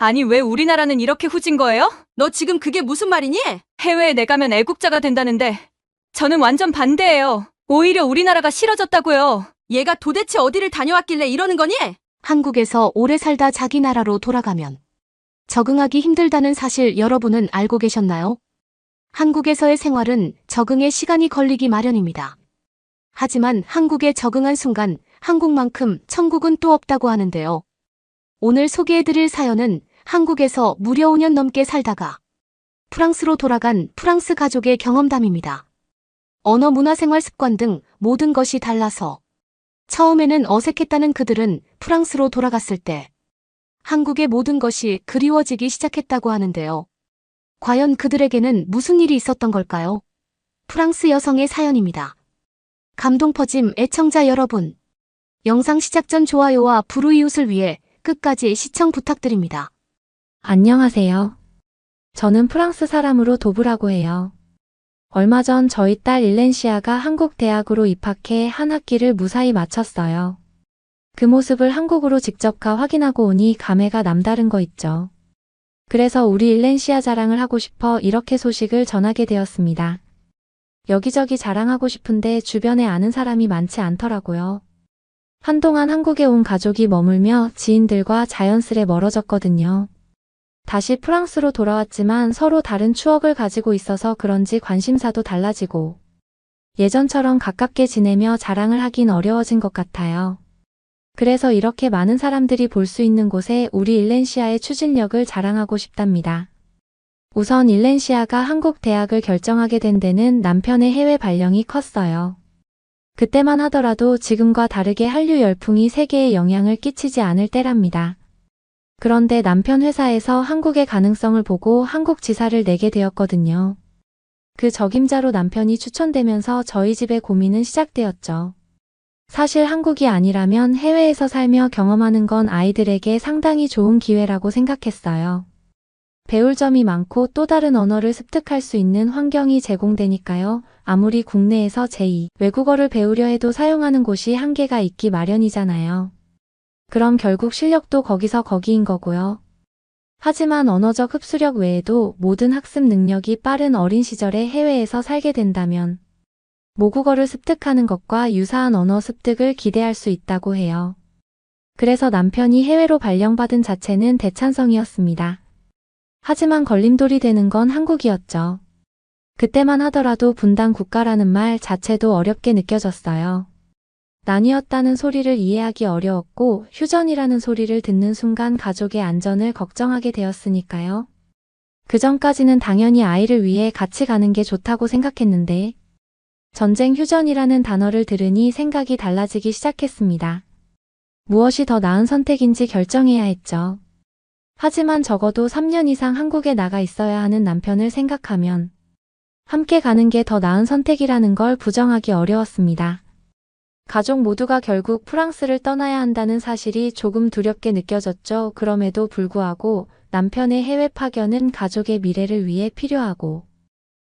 아니, 왜 우리나라는 이렇게 후진 거예요? 너 지금 그게 무슨 말이니? 해외에 내가면 애국자가 된다는데 저는 완전 반대예요. 오히려 우리나라가 싫어졌다고요. 얘가 도대체 어디를 다녀왔길래 이러는 거니? 한국에서 오래 살다 자기 나라로 돌아가면 적응하기 힘들다는 사실 여러분은 알고 계셨나요? 한국에서의 생활은 적응에 시간이 걸리기 마련입니다. 하지만 한국에 적응한 순간 한국만큼 천국은 또 없다고 하는데요. 오늘 소개해드릴 사연은 한국에서 무려 5년 넘게 살다가 프랑스로 돌아간 프랑스 가족의 경험담입니다. 언어, 문화, 생활 습관 등 모든 것이 달라서 처음에는 어색했다는 그들은 프랑스로 돌아갔을 때 한국의 모든 것이 그리워지기 시작했다고 하는데요. 과연 그들에게는 무슨 일이 있었던 걸까요? 프랑스 여성의 사연입니다. 감동 퍼짐 애청자 여러분. 영상 시작 전 좋아요와 불우이웃을 위해 끝까지 시청 부탁드립니다. 안녕하세요. 저는 프랑스 사람으로 도브라고 해요. 얼마 전 저희 딸 일렌시아가 한국 대학으로 입학해 한 학기를 무사히 마쳤어요. 그 모습을 한국으로 직접 가 확인하고 오니 감회가 남다른 거 있죠. 그래서 우리 일렌시아 자랑을 하고 싶어 이렇게 소식을 전하게 되었습니다. 여기저기 자랑하고 싶은데 주변에 아는 사람이 많지 않더라고요. 한동안 한국에 온 가족이 머물며 지인들과 자연스레 멀어졌거든요. 다시 프랑스로 돌아왔지만 서로 다른 추억을 가지고 있어서 그런지 관심사도 달라지고 예전처럼 가깝게 지내며 자랑을 하긴 어려워진 것 같아요. 그래서 이렇게 많은 사람들이 볼 수 있는 곳에 우리 일렌시아의 추진력을 자랑하고 싶답니다. 우선 일렌시아가 한국 대학을 결정하게 된 데는 남편의 해외 발령이 컸어요. 그때만 하더라도 지금과 다르게 한류 열풍이 세계에 영향을 끼치지 않을 때랍니다. 그런데 남편 회사에서 한국의 가능성을 보고 한국 지사를 내게 되었거든요. 그 적임자로 남편이 추천되면서 저희 집의 고민은 시작되었죠. 사실 한국이 아니라면 해외에서 살며 경험하는 건 아이들에게 상당히 좋은 기회라고 생각했어요. 배울 점이 많고 또 다른 언어를 습득할 수 있는 환경이 제공되니까요. 아무리 국내에서 제2 외국어를 배우려 해도 사용하는 곳이 한계가 있기 마련이잖아요. 그럼 결국 실력도 거기서 거기인 거고요. 하지만 언어적 흡수력 외에도 모든 학습 능력이 빠른 어린 시절에 해외에서 살게 된다면 모국어를 습득하는 것과 유사한 언어 습득을 기대할 수 있다고 해요. 그래서 남편이 해외로 발령받은 자체는 대찬성이었습니다. 하지만 걸림돌이 되는 건 한국이었죠. 그때만 하더라도 분단 국가라는 말 자체도 어렵게 느껴졌어요. 나뉘었다는 소리를 이해하기 어려웠고 휴전이라는 소리를 듣는 순간 가족의 안전을 걱정하게 되었으니까요. 그전까지는 당연히 아이를 위해 같이 가는 게 좋다고 생각했는데 전쟁 휴전이라는 단어를 들으니 생각이 달라지기 시작했습니다. 무엇이 더 나은 선택인지 결정해야 했죠. 하지만 적어도 3년 이상 한국에 나가 있어야 하는 남편을 생각하면 함께 가는 게 더 나은 선택이라는 걸 부정하기 어려웠습니다. 가족 모두가 결국 프랑스를 떠나야 한다는 사실이 조금 두렵게 느껴졌죠. 그럼에도 불구하고 남편의 해외 파견은 가족의 미래를 위해 필요하고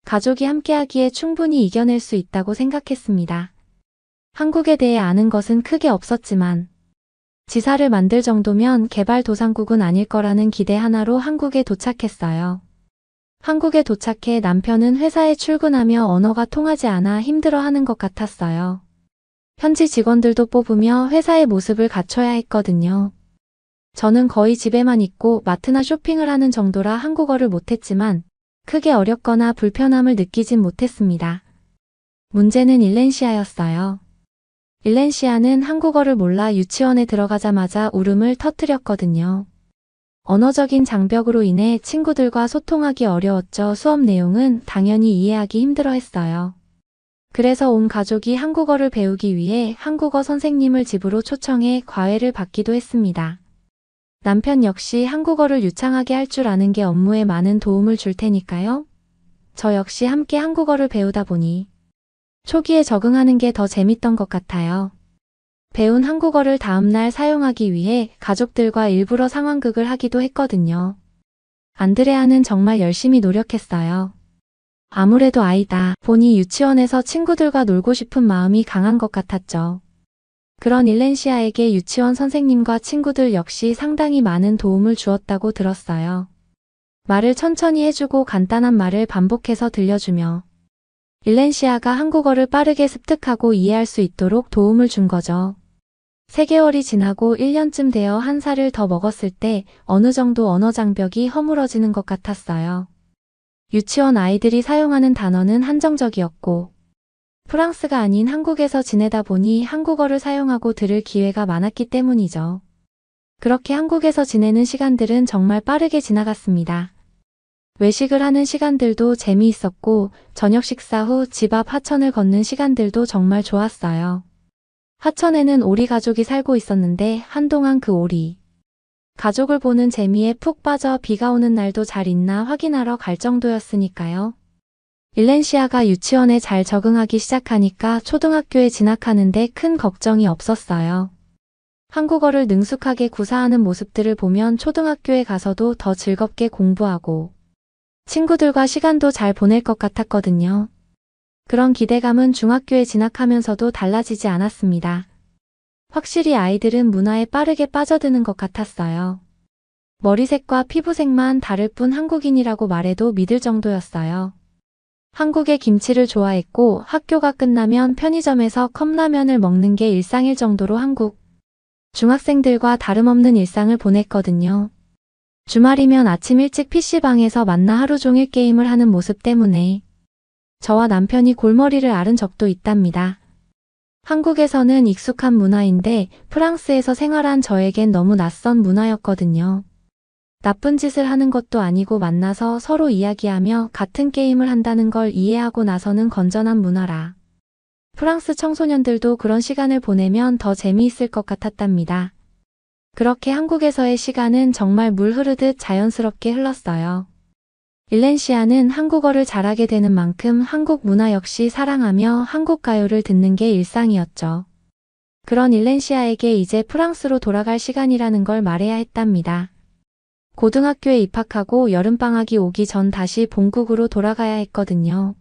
가족이 함께하기에 충분히 이겨낼 수 있다고 생각했습니다. 한국에 대해 아는 것은 크게 없었지만 지사를 만들 정도면 개발도상국은 아닐 거라는 기대 하나로 한국에 도착했어요. 한국에 도착해 남편은 회사에 출근하며 언어가 통하지 않아 힘들어하는 것 같았어요. 현지 직원들도 뽑으며 회사의 모습을 갖춰야 했거든요. 저는 거의 집에만 있고 마트나 쇼핑을 하는 정도라 한국어를 못했지만 크게 어렵거나 불편함을 느끼진 못했습니다. 문제는 일렌시아였어요. 일렌시아는 한국어를 몰라 유치원에 들어가자마자 울음을 터뜨렸거든요. 언어적인 장벽으로 인해 친구들과 소통하기 어려웠죠. 수업 내용은 당연히 이해하기 힘들어했어요. 그래서 온 가족이 한국어를 배우기 위해 한국어 선생님을 집으로 초청해 과외를 받기도 했습니다. 남편 역시 한국어를 유창하게 할 줄 아는 게 업무에 많은 도움을 줄 테니까요. 저 역시 함께 한국어를 배우다 보니 초기에 적응하는 게 더 재밌던 것 같아요. 배운 한국어를 다음날 사용하기 위해 가족들과 일부러 상황극을 하기도 했거든요. 안드레아는 정말 열심히 노력했어요. 아무래도 아이다 보니 유치원에서 친구들과 놀고 싶은 마음이 강한 것 같았죠. 그런 일렌시아에게 유치원 선생님과 친구들 역시 상당히 많은 도움을 주었다고 들었어요. 말을 천천히 해주고 간단한 말을 반복해서 들려주며 일렌시아가 한국어를 빠르게 습득하고 이해할 수 있도록 도움을 준 거죠. 3개월이 지나고 1년쯤 되어 1살을 더 먹었을 때 어느 정도 언어 장벽이 허물어지는 것 같았어요. 유치원 아이들이 사용하는 단어는 한정적이었고 프랑스가 아닌 한국에서 지내다 보니 한국어를 사용하고 들을 기회가 많았기 때문이죠. 그렇게 한국에서 지내는 시간들은 정말 빠르게 지나갔습니다. 외식을 하는 시간들도 재미있었고 저녁 식사 후 집 앞 하천을 걷는 시간들도 정말 좋았어요. 하천에는 오리 가족이 살고 있었는데 한동안 그 오리 가족을 보는 재미에 푹 빠져 비가 오는 날도 잘 있나 확인하러 갈 정도였으니까요. 일렌시아가 유치원에 잘 적응하기 시작하니까 초등학교에 진학하는데 큰 걱정이 없었어요. 한국어를 능숙하게 구사하는 모습들을 보면 초등학교에 가서도 더 즐겁게 공부하고 친구들과 시간도 잘 보낼 것 같았거든요. 그런 기대감은 중학교에 진학하면서도 달라지지 않았습니다. 확실히 아이들은 문화에 빠르게 빠져드는 것 같았어요. 머리색과 피부색만 다를 뿐 한국인이라고 말해도 믿을 정도였어요. 한국의 김치를 좋아했고 학교가 끝나면 편의점에서 컵라면을 먹는 게 일상일 정도로 한국 중학생들과 다름없는 일상을 보냈거든요. 주말이면 아침 일찍 PC방에서 만나 하루 종일 게임을 하는 모습 때문에 저와 남편이 골머리를 앓은 적도 있답니다. 한국에서는 익숙한 문화인데 프랑스에서 생활한 저에겐 너무 낯선 문화였거든요. 나쁜 짓을 하는 것도 아니고 만나서 서로 이야기하며 같은 게임을 한다는 걸 이해하고 나서는 건전한 문화라. 프랑스 청소년들도 그런 시간을 보내면 더 재미있을 것 같았답니다. 그렇게 한국에서의 시간은 정말 물 흐르듯 자연스럽게 흘렀어요. 일렌시아는 한국어를 잘하게 되는 만큼 한국 문화 역시 사랑하며 한국 가요를 듣는 게 일상이었죠. 그런 일렌시아에게 이제 프랑스로 돌아갈 시간이라는 걸 말해야 했답니다. 고등학교에 입학하고 여름방학이 오기 전 다시 본국으로 돌아가야 했거든요.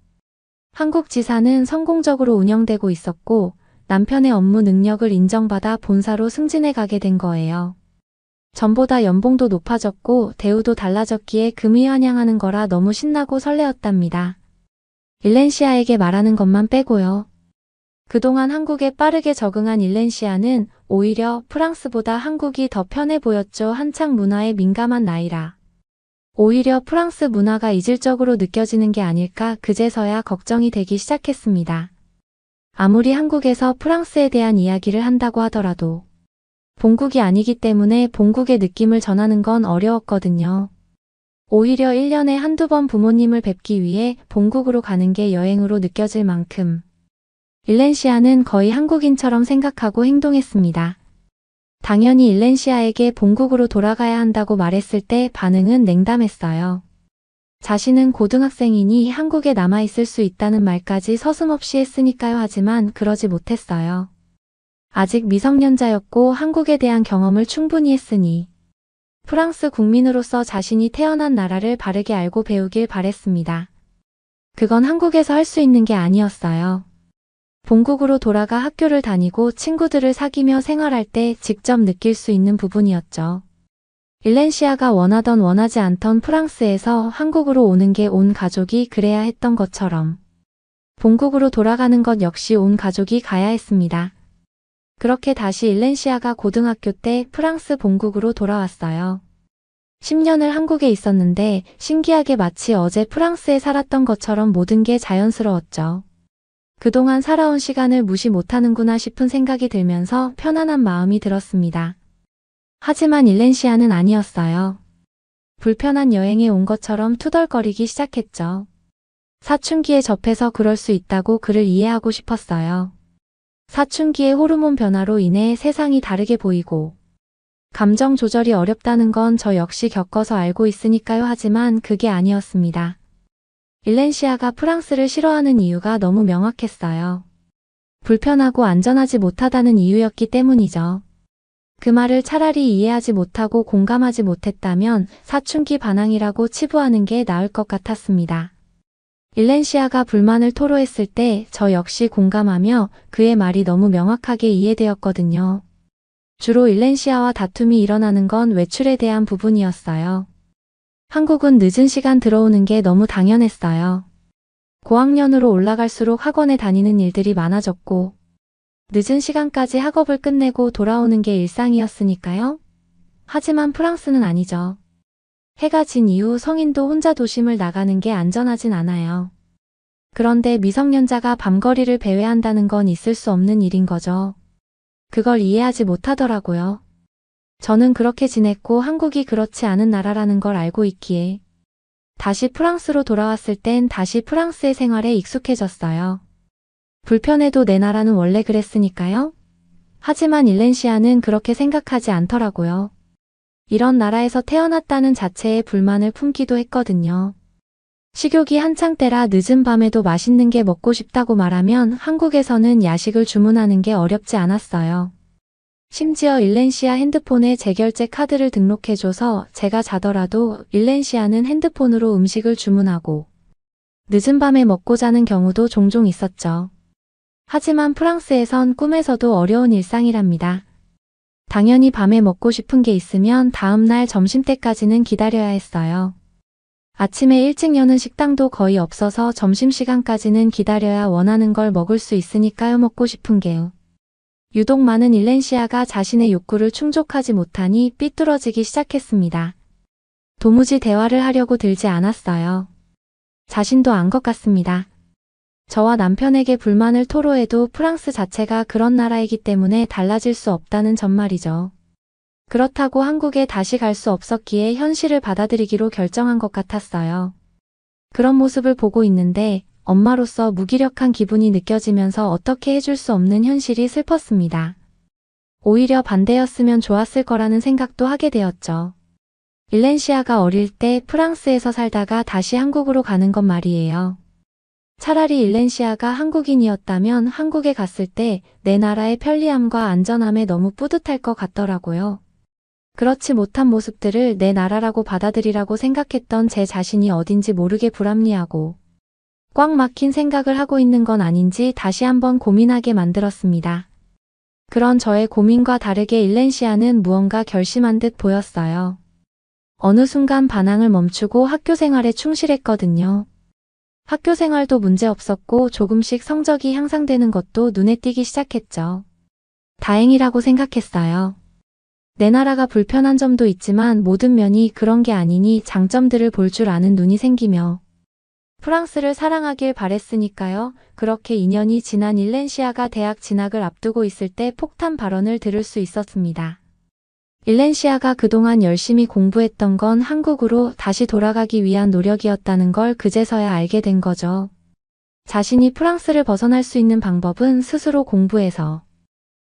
한국 지사는 성공적으로 운영되고 있었고 남편의 업무 능력을 인정받아 본사로 승진해 가게 된 거예요. 전보다 연봉도 높아졌고 대우도 달라졌기에 금이 환영하는 거라 너무 신나고 설레었답니다. 일렌시아에게 말하는 것만 빼고요. 그동안 한국에 빠르게 적응한 일렌시아는 오히려 프랑스보다 한국이 더 편해 보였죠. 한창 문화에 민감한 나이라. 오히려 프랑스 문화가 이질적으로 느껴지는 게 아닐까 그제서야 걱정이 되기 시작했습니다. 아무리 한국에서 프랑스에 대한 이야기를 한다고 하더라도 본국이 아니기 때문에 본국의 느낌을 전하는 건 어려웠거든요. 오히려 1년에 한두 번 부모님을 뵙기 위해 본국으로 가는 게 여행으로 느껴질 만큼 일렌시아는 거의 한국인처럼 생각하고 행동했습니다. 당연히 일렌시아에게 본국으로 돌아가야 한다고 말했을 때 반응은 냉담했어요. 자신은 고등학생이니 한국에 남아있을 수 있다는 말까지 서슴없이 했으니까요. 하지만 그러지 못했어요. 아직 미성년자였고 한국에 대한 경험을 충분히 했으니 프랑스 국민으로서 자신이 태어난 나라를 바르게 알고 배우길 바랬습니다. 그건 한국에서 할 수 있는 게 아니었어요. 본국으로 돌아가 학교를 다니고 친구들을 사귀며 생활할 때 직접 느낄 수 있는 부분이었죠. 일렌시아가 원하던 원하지 않던 프랑스에서 한국으로 오는 게 온 가족이 그래야 했던 것처럼 본국으로 돌아가는 것 역시 온 가족이 가야 했습니다. 그렇게 다시 일렌시아가 고등학교 때 프랑스 본국으로 돌아왔어요. 10년을 한국에 있었는데 신기하게 마치 어제 프랑스에 살았던 것처럼 모든 게 자연스러웠죠. 그동안 살아온 시간을 무시 못하는구나 싶은 생각이 들면서 편안한 마음이 들었습니다. 하지만 일렌시아는 아니었어요. 불편한 여행에 온 것처럼 투덜거리기 시작했죠. 사춘기에 접해서 그럴 수 있다고 그를 이해하고 싶었어요. 사춘기의 호르몬 변화로 인해 세상이 다르게 보이고 감정 조절이 어렵다는 건 저 역시 겪어서 알고 있으니까요. 하지만 그게 아니었습니다. 일렌시아가 프랑스를 싫어하는 이유가 너무 명확했어요. 불편하고 안전하지 못하다는 이유였기 때문이죠. 그 말을 차라리 이해하지 못하고 공감하지 못했다면 사춘기 반항이라고 치부하는 게 나을 것 같았습니다. 일렌시아가 불만을 토로했을 때 저 역시 공감하며 그의 말이 너무 명확하게 이해되었거든요. 주로 일렌시아와 다툼이 일어나는 건 외출에 대한 부분이었어요. 한국은 늦은 시간 들어오는 게 너무 당연했어요. 고학년으로 올라갈수록 학원에 다니는 일들이 많아졌고 늦은 시간까지 학업을 끝내고 돌아오는 게 일상이었으니까요. 하지만 프랑스는 아니죠. 해가 진 이후 성인도 혼자 도심을 나가는 게 안전하진 않아요. 그런데 미성년자가 밤거리를 배회한다는 건 있을 수 없는 일인 거죠. 그걸 이해하지 못하더라고요. 저는 그렇게 지냈고 한국이 그렇지 않은 나라라는 걸 알고 있기에 다시 프랑스로 돌아왔을 땐 다시 프랑스의 생활에 익숙해졌어요. 불편해도 내 나라는 원래 그랬으니까요. 하지만 일렌시아는 그렇게 생각하지 않더라고요. 이런 나라에서 태어났다는 자체에 불만을 품기도 했거든요. 식욕이 한창 때라 늦은 밤에도 맛있는 게 먹고 싶다고 말하면 한국에서는 야식을 주문하는 게 어렵지 않았어요. 심지어 일렌시아 핸드폰에 재결제 카드를 등록해줘서 제가 자더라도 일렌시아는 핸드폰으로 음식을 주문하고 늦은 밤에 먹고 자는 경우도 종종 있었죠. 하지만 프랑스에선 꿈에서도 어려운 일상이랍니다. 당연히 밤에 먹고 싶은 게 있으면 다음날 점심때까지는 기다려야 했어요. 아침에 일찍 여는 식당도 거의 없어서 점심시간까지는 기다려야 원하는 걸 먹을 수 있으니까요. 먹고 싶은 게요. 유독 많은 일렌시아가 자신의 욕구를 충족하지 못하니 삐뚤어지기 시작했습니다. 도무지 대화를 하려고 들지 않았어요. 자신도 안 것 같습니다. 저와 남편에게 불만을 토로해도 프랑스 자체가 그런 나라이기 때문에 달라질 수 없다는 점 말이죠. 그렇다고 한국에 다시 갈 수 없었기에 현실을 받아들이기로 결정한 것 같았어요. 그런 모습을 보고 있는데 엄마로서 무기력한 기분이 느껴지면서 어떻게 해줄 수 없는 현실이 슬펐습니다. 오히려 반대였으면 좋았을 거라는 생각도 하게 되었죠. 일렌시아가 어릴 때 프랑스에서 살다가 다시 한국으로 가는 것 말이에요. 차라리 일렌시아가 한국인이었다면 한국에 갔을 때 내 나라의 편리함과 안전함에 너무 뿌듯할 것 같더라고요. 그렇지 못한 모습들을 내 나라라고 받아들이라고 생각했던 제 자신이 어딘지 모르게 불합리하고 꽉 막힌 생각을 하고 있는 건 아닌지 다시 한번 고민하게 만들었습니다. 그런 저의 고민과 다르게 일렌시아는 무언가 결심한 듯 보였어요. 어느 순간 반항을 멈추고 학교 생활에 충실했거든요. 학교 생활도 문제 없었고 조금씩 성적이 향상되는 것도 눈에 띄기 시작했죠. 다행이라고 생각했어요. 내 나라가 불편한 점도 있지만 모든 면이 그런 게 아니니 장점들을 볼 줄 아는 눈이 생기며 프랑스를 사랑하길 바랬으니까요. 그렇게 2년이 지난 일렌시아가 대학 진학을 앞두고 있을 때 폭탄 발언을 들을 수 있었습니다. 일렌시아가 그동안 열심히 공부했던 건 한국으로 다시 돌아가기 위한 노력이었다는 걸 그제서야 알게 된 거죠. 자신이 프랑스를 벗어날 수 있는 방법은 스스로 공부해서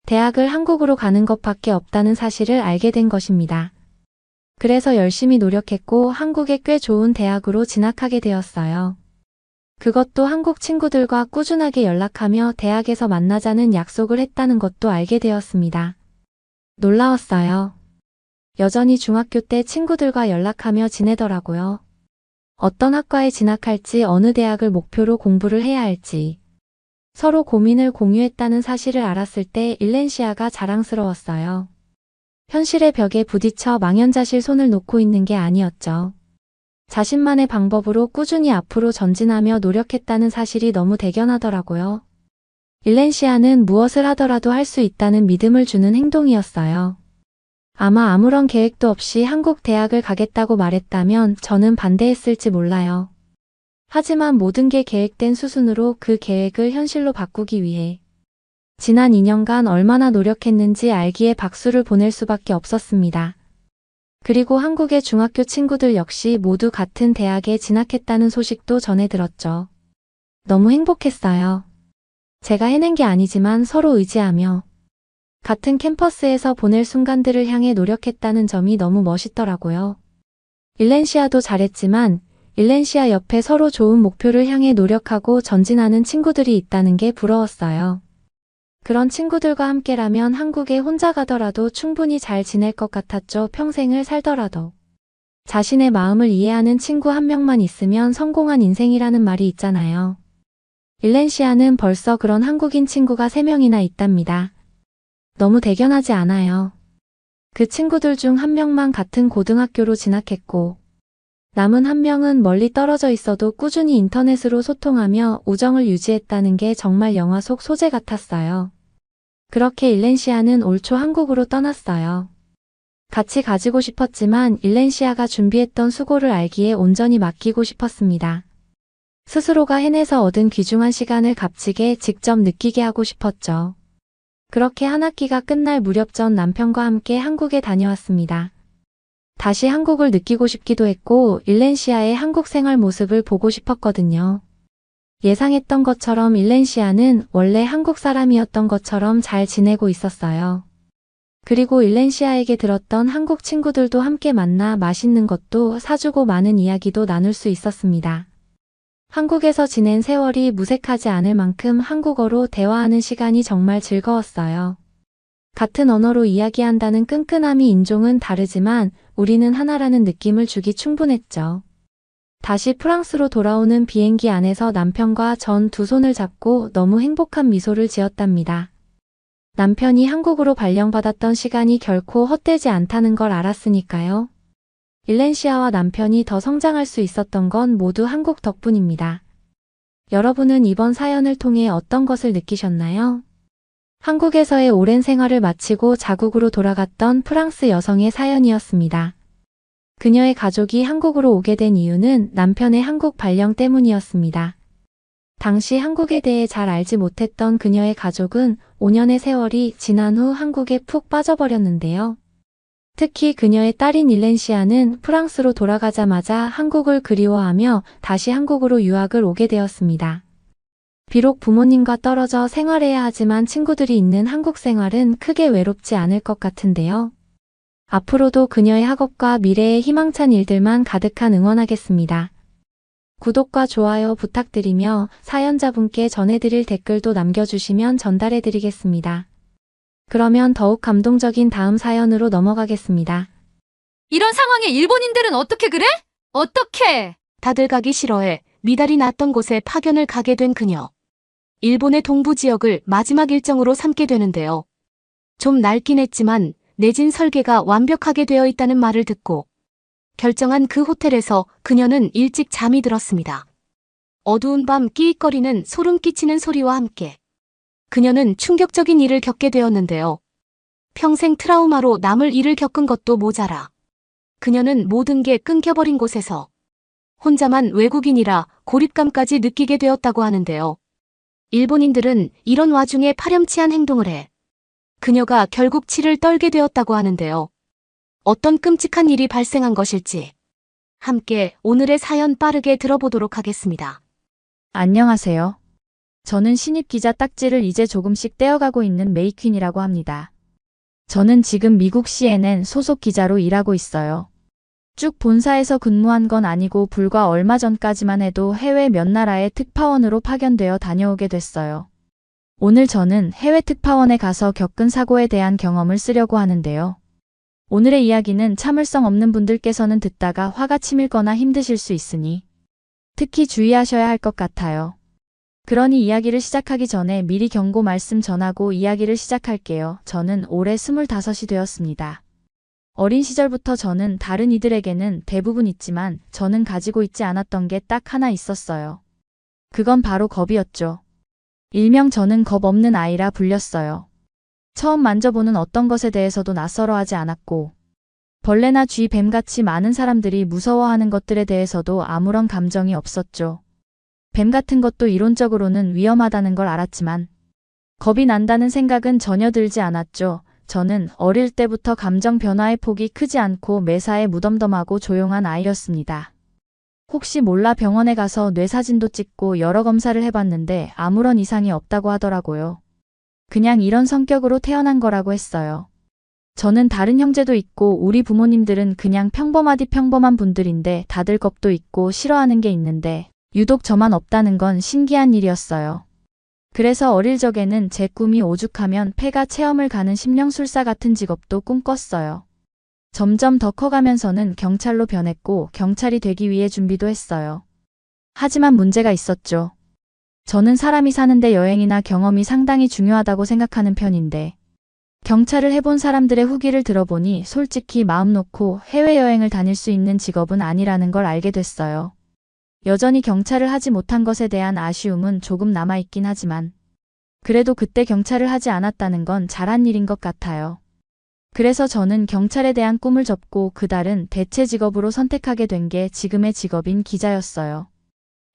대학을 한국으로 가는 것밖에 없다는 사실을 알게 된 것입니다. 그래서 열심히 노력했고 한국에 꽤 좋은 대학으로 진학하게 되었어요. 그것도 한국 친구들과 꾸준하게 연락하며 대학에서 만나자는 약속을 했다는 것도 알게 되었습니다. 놀라웠어요. 여전히 중학교 때 친구들과 연락하며 지내더라고요. 어떤 학과에 진학할지 어느 대학을 목표로 공부를 해야 할지 서로 고민을 공유했다는 사실을 알았을 때 일렌시아가 자랑스러웠어요. 현실의 벽에 부딪혀 망연자실 손을 놓고 있는 게 아니었죠. 자신만의 방법으로 꾸준히 앞으로 전진하며 노력했다는 사실이 너무 대견하더라고요. 일렌시아는 무엇을 하더라도 할 수 있다는 믿음을 주는 행동이었어요. 아마 아무런 계획도 없이 한국 대학을 가겠다고 말했다면 저는 반대했을지 몰라요. 하지만 모든 게 계획된 수순으로 그 계획을 현실로 바꾸기 위해 지난 2년간 얼마나 노력했는지 알기에 박수를 보낼 수밖에 없었습니다. 그리고 한국의 중학교 친구들 역시 모두 같은 대학에 진학했다는 소식도 전해 들었죠. 너무 행복했어요. 제가 해낸 게 아니지만 서로 의지하며 같은 캠퍼스에서 보낼 순간들을 향해 노력했다는 점이 너무 멋있더라고요. 일렌시아도 잘했지만 일렌시아 옆에 서로 좋은 목표를 향해 노력하고 전진하는 친구들이 있다는 게 부러웠어요. 그런 친구들과 함께라면 한국에 혼자 가더라도 충분히 잘 지낼 것 같았죠. 평생을 살더라도. 자신의 마음을 이해하는 친구 한 명만 있으면 성공한 인생이라는 말이 있잖아요. 일렌시아는 벌써 그런 한국인 친구가 3명이나 있답니다. 너무 대견하지 않아요. 그 친구들 중 한 명만 같은 고등학교로 진학했고, 남은 한 명은 멀리 떨어져 있어도 꾸준히 인터넷으로 소통하며 우정을 유지했다는 게 정말 영화 속 소재 같았어요. 그렇게 일렌시아는 올 초 한국으로 떠났어요. 같이 가지고 싶었지만 일렌시아가 준비했던 수고를 알기에 온전히 맡기고 싶었습니다. 스스로가 해내서 얻은 귀중한 시간을 값지게 직접 느끼게 하고 싶었죠. 그렇게 한 학기가 끝날 무렵 전 남편과 함께 한국에 다녀왔습니다. 다시 한국을 느끼고 싶기도 했고 일렌시아의 한국 생활 모습을 보고 싶었거든요. 예상했던 것처럼 일렌시아는 원래 한국 사람이었던 것처럼 잘 지내고 있었어요. 그리고 일렌시아에게 들었던 한국 친구들도 함께 만나 맛있는 것도 사주고 많은 이야기도 나눌 수 있었습니다. 한국에서 지낸 세월이 무색하지 않을 만큼 한국어로 대화하는 시간이 정말 즐거웠어요. 같은 언어로 이야기한다는 끈끈함이 인종은 다르지만 우리는 하나라는 느낌을 주기 충분했죠. 다시 프랑스로 돌아오는 비행기 안에서 남편과 전 두 손을 잡고 너무 행복한 미소를 지었답니다. 남편이 한국으로 발령받았던 시간이 결코 헛되지 않다는 걸 알았으니까요. 일렌시아와 남편이 더 성장할 수 있었던 건 모두 한국 덕분입니다. 여러분은 이번 사연을 통해 어떤 것을 느끼셨나요? 한국에서의 오랜 생활을 마치고 자국으로 돌아갔던 프랑스 여성의 사연이었습니다. 그녀의 가족이 한국으로 오게 된 이유는 남편의 한국 발령 때문이었습니다. 당시 한국에 대해 잘 알지 못했던 그녀의 가족은 5년의 세월이 지난 후 한국에 푹 빠져버렸는데요. 특히 그녀의 딸인 일렌시아는 프랑스로 돌아가자마자 한국을 그리워하며 다시 한국으로 유학을 오게 되었습니다. 비록 부모님과 떨어져 생활해야 하지만 친구들이 있는 한국 생활은 크게 외롭지 않을 것 같은데요. 앞으로도 그녀의 학업과 미래의 희망찬 일들만 가득한 응원하겠습니다. 구독과 좋아요 부탁드리며 사연자분께 전해드릴 댓글도 남겨주시면 전달해드리겠습니다. 그러면 더욱 감동적인 다음 사연으로 넘어가겠습니다. 이런 상황에 일본인들은 어떻게 그래? 어떻게? 다들 가기 싫어해 미달이 났던 곳에 파견을 가게 된 그녀. 일본의 동부 지역을 마지막 일정으로 삼게 되는데요. 좀 낡긴 했지만 내진 설계가 완벽하게 되어 있다는 말을 듣고 결정한 그 호텔에서 그녀는 일찍 잠이 들었습니다. 어두운 밤 끼익거리는 소름 끼치는 소리와 함께 그녀는 충격적인 일을 겪게 되었는데요. 평생 트라우마로 남을 일을 겪은 것도 모자라 그녀는 모든 게 끊겨버린 곳에서 혼자만 외국인이라 고립감까지 느끼게 되었다고 하는데요. 일본인들은 이런 와중에 파렴치한 행동을 해 그녀가 결국 치를 떨게 되었다고 하는데요. 어떤 끔찍한 일이 발생한 것일지 함께 오늘의 사연 빠르게 들어보도록 하겠습니다. 안녕하세요. 저는 신입 기자 딱지를 이제 조금씩 떼어가고 있는 메이퀸이라고 합니다. 저는 지금 미국 CNN 소속 기자로 일하고 있어요. 쭉 본사에서 근무한 건 아니고 불과 얼마 전까지만 해도 해외 몇 나라의 특파원으로 파견되어 다녀오게 됐어요. 오늘 저는 해외 특파원에 가서 겪은 사고에 대한 경험을 쓰려고 하는데요. 오늘의 이야기는 참을성 없는 분들께서는 듣다가 화가 치밀거나 힘드실 수 있으니 특히 주의하셔야 할 것 같아요. 그러니 이야기를 시작하기 전에 미리 경고 말씀 전하고 이야기를 시작할게요. 저는 올해 25이 되었습니다. 어린 시절부터 저는 다른 이들에게는 대부분 있지만 저는 가지고 있지 않았던 게 딱 하나 있었어요. 그건 바로 겁이었죠. 일명 저는 겁 없는 아이라 불렸어요. 처음 만져보는 어떤 것에 대해서도 낯설어하지 않았고 벌레나 쥐, 뱀같이 많은 사람들이 무서워하는 것들에 대해서도 아무런 감정이 없었죠. 뱀 같은 것도 이론적으로는 위험하다는 걸 알았지만 겁이 난다는 생각은 전혀 들지 않았죠. 저는 어릴 때부터 감정 변화의 폭이 크지 않고 매사에 무덤덤하고 조용한 아이였습니다. 혹시 몰라 병원에 가서 뇌사진도 찍고 여러 검사를 해봤는데 아무런 이상이 없다고 하더라고요. 그냥 이런 성격으로 태어난 거라고 했어요. 저는 다른 형제도 있고 우리 부모님들은 그냥 평범하디 평범한 분들인데 다들 겁도 있고 싫어하는 게 있는데 유독 저만 없다는 건 신기한 일이었어요. 그래서 어릴 적에는 제 꿈이 오죽하면 폐가 체험을 가는 심령술사 같은 직업도 꿈꿨어요. 점점 더 커가면서는 경찰로 변했고 경찰이 되기 위해 준비도 했어요. 하지만 문제가 있었죠. 저는 사람이 사는데 여행이나 경험이 상당히 중요하다고 생각하는 편인데 경찰을 해본 사람들의 후기를 들어보니 솔직히 마음 놓고 해외여행을 다닐 수 있는 직업은 아니라는 걸 알게 됐어요. 여전히 경찰을 하지 못한 것에 대한 아쉬움은 조금 남아있긴 하지만 그래도 그때 경찰을 하지 않았다는 건 잘한 일인 것 같아요. 그래서 저는 경찰에 대한 꿈을 접고 그다른 대체 직업으로 선택하게 된 게 지금의 직업인 기자였어요.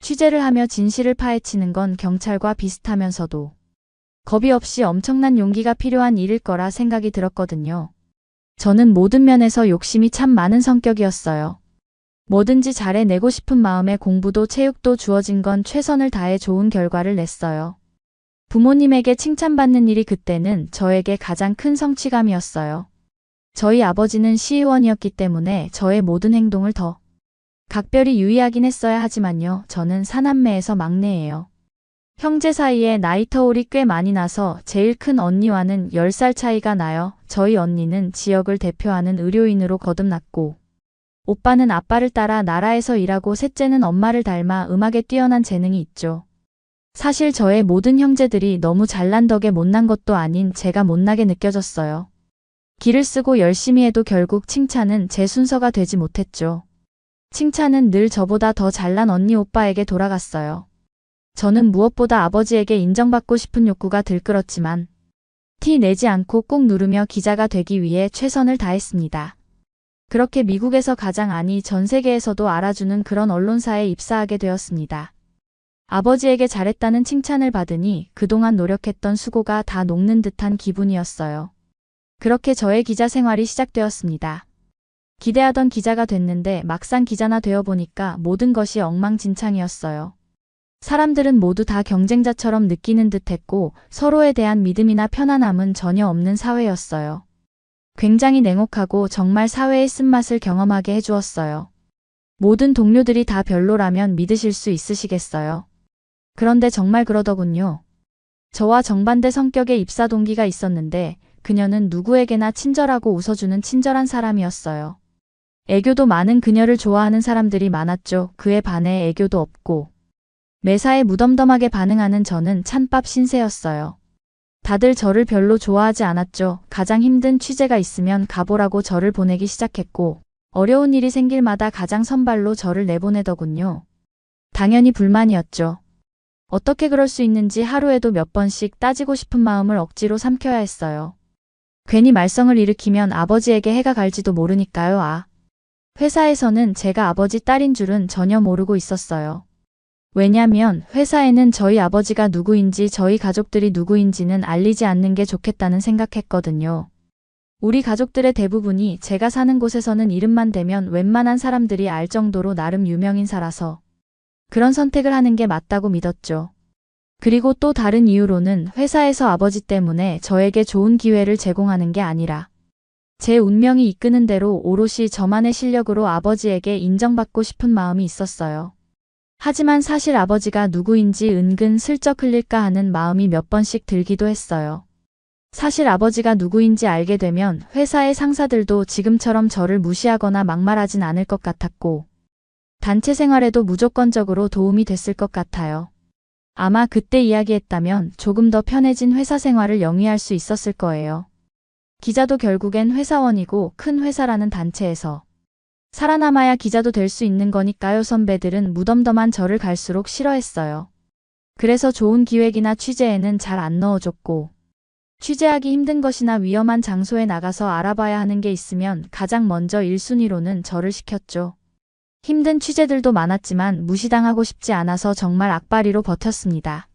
취재를 하며 진실을 파헤치는 건 경찰과 비슷하면서도 겁이 없이 엄청난 용기가 필요한 일일 거라 생각이 들었거든요. 저는 모든 면에서 욕심이 참 많은 성격이었어요. 뭐든지 잘해내고 싶은 마음에 공부도 체육도 주어진 건 최선을 다해 좋은 결과를 냈어요. 부모님에게 칭찬받는 일이 그때는 저에게 가장 큰 성취감이었어요. 저희 아버지는 시의원이었기 때문에 저의 모든 행동을 더 각별히 유의하긴 했어야 하지만요. 저는 사남매에서 막내예요. 형제 사이에 나이 터울이 꽤 많이 나서 제일 큰 언니와는 10살 차이가 나요. 저희 언니는 지역을 대표하는 의료인으로 거듭났고 오빠는 아빠를 따라 나라에서 일하고 셋째는 엄마를 닮아 음악에 뛰어난 재능이 있죠. 사실 저의 모든 형제들이 너무 잘난 덕에 못난 것도 아닌 제가 못나게 느껴졌어요. 기를 쓰고 열심히 해도 결국 칭찬은 제 순서가 되지 못했죠. 칭찬은 늘 저보다 더 잘난 언니 오빠에게 돌아갔어요. 저는 무엇보다 아버지에게 인정받고 싶은 욕구가 들끓었지만 티 내지 않고 꾹 누르며 기자가 되기 위해 최선을 다했습니다. 그렇게 미국에서 가장 아니 전 세계에서도 알아주는 그런 언론사에 입사하게 되었습니다. 아버지에게 잘했다는 칭찬을 받으니 그동안 노력했던 수고가 다 녹는 듯한 기분이었어요. 그렇게 저의 기자 생활이 시작되었습니다. 기대하던 기자가 됐는데 막상 기자나 되어보니까 모든 것이 엉망진창이었어요. 사람들은 모두 다 경쟁자처럼 느끼는 듯했고 서로에 대한 믿음이나 편안함은 전혀 없는 사회였어요. 굉장히 냉혹하고 정말 사회의 쓴맛을 경험하게 해주었어요. 모든 동료들이 다 별로라면 믿으실 수 있으시겠어요? 그런데 정말 그러더군요. 저와 정반대 성격의 입사 동기가 있었는데 그녀는 누구에게나 친절하고 웃어주는 친절한 사람이었어요. 애교도 많은 그녀를 좋아하는 사람들이 많았죠. 그에 반해 애교도 없고 매사에 무덤덤하게 반응하는 저는 찬밥 신세였어요. 다들 저를 별로 좋아하지 않았죠. 가장 힘든 취재가 있으면 가보라고 저를 보내기 시작했고 어려운 일이 생길 마다 가장 선발로 저를 내보내더군요. 당연히 불만이었죠. 어떻게 그럴 수 있는지 하루에도 몇 번씩 따지고 싶은 마음을 억지로 삼켜야 했어요. 괜히 말썽을 일으키면 아버지에게 해가 갈지도 모르니까요. 회사에서는 제가 아버지 딸인 줄은 전혀 모르고 있었어요. 왜냐면 회사에는 저희 아버지가 누구인지 저희 가족들이 누구인지는 알리지 않는 게 좋겠다는 생각했거든요. 우리 가족들의 대부분이 제가 사는 곳에서는 이름만 대면 웬만한 사람들이 알 정도로 나름 유명인사라서 그런 선택을 하는 게 맞다고 믿었죠. 그리고 또 다른 이유로는 회사에서 아버지 때문에 저에게 좋은 기회를 제공하는 게 아니라 제 운명이 이끄는 대로 오롯이 저만의 실력으로 아버지에게 인정받고 싶은 마음이 있었어요. 하지만 사실 아버지가 누구인지 은근 슬쩍 흘릴까 하는 마음이 몇 번씩 들기도 했어요. 사실 아버지가 누구인지 알게 되면 회사의 상사들도 지금처럼 저를 무시하거나 막말하진 않을 것 같았고 단체 생활에도 무조건적으로 도움이 됐을 것 같아요. 아마 그때 이야기했다면 조금 더 편해진 회사 생활을 영위할 수 있었을 거예요. 기자도 결국엔 회사원이고 큰 회사라는 단체에서 살아남아야 기자도 될 수 있는 거니까요. 선배들은 무덤덤한 저를 갈수록 싫어했어요. 그래서 좋은 기획이나 취재에는 잘 안 넣어줬고 취재하기 힘든 것이나 위험한 장소에 나가서 알아봐야 하는 게 있으면 가장 먼저 1순위로는 저를 시켰죠. 힘든 취재들도 많았지만 무시당하고 싶지 않아서 정말 악바리로 버텼습니다.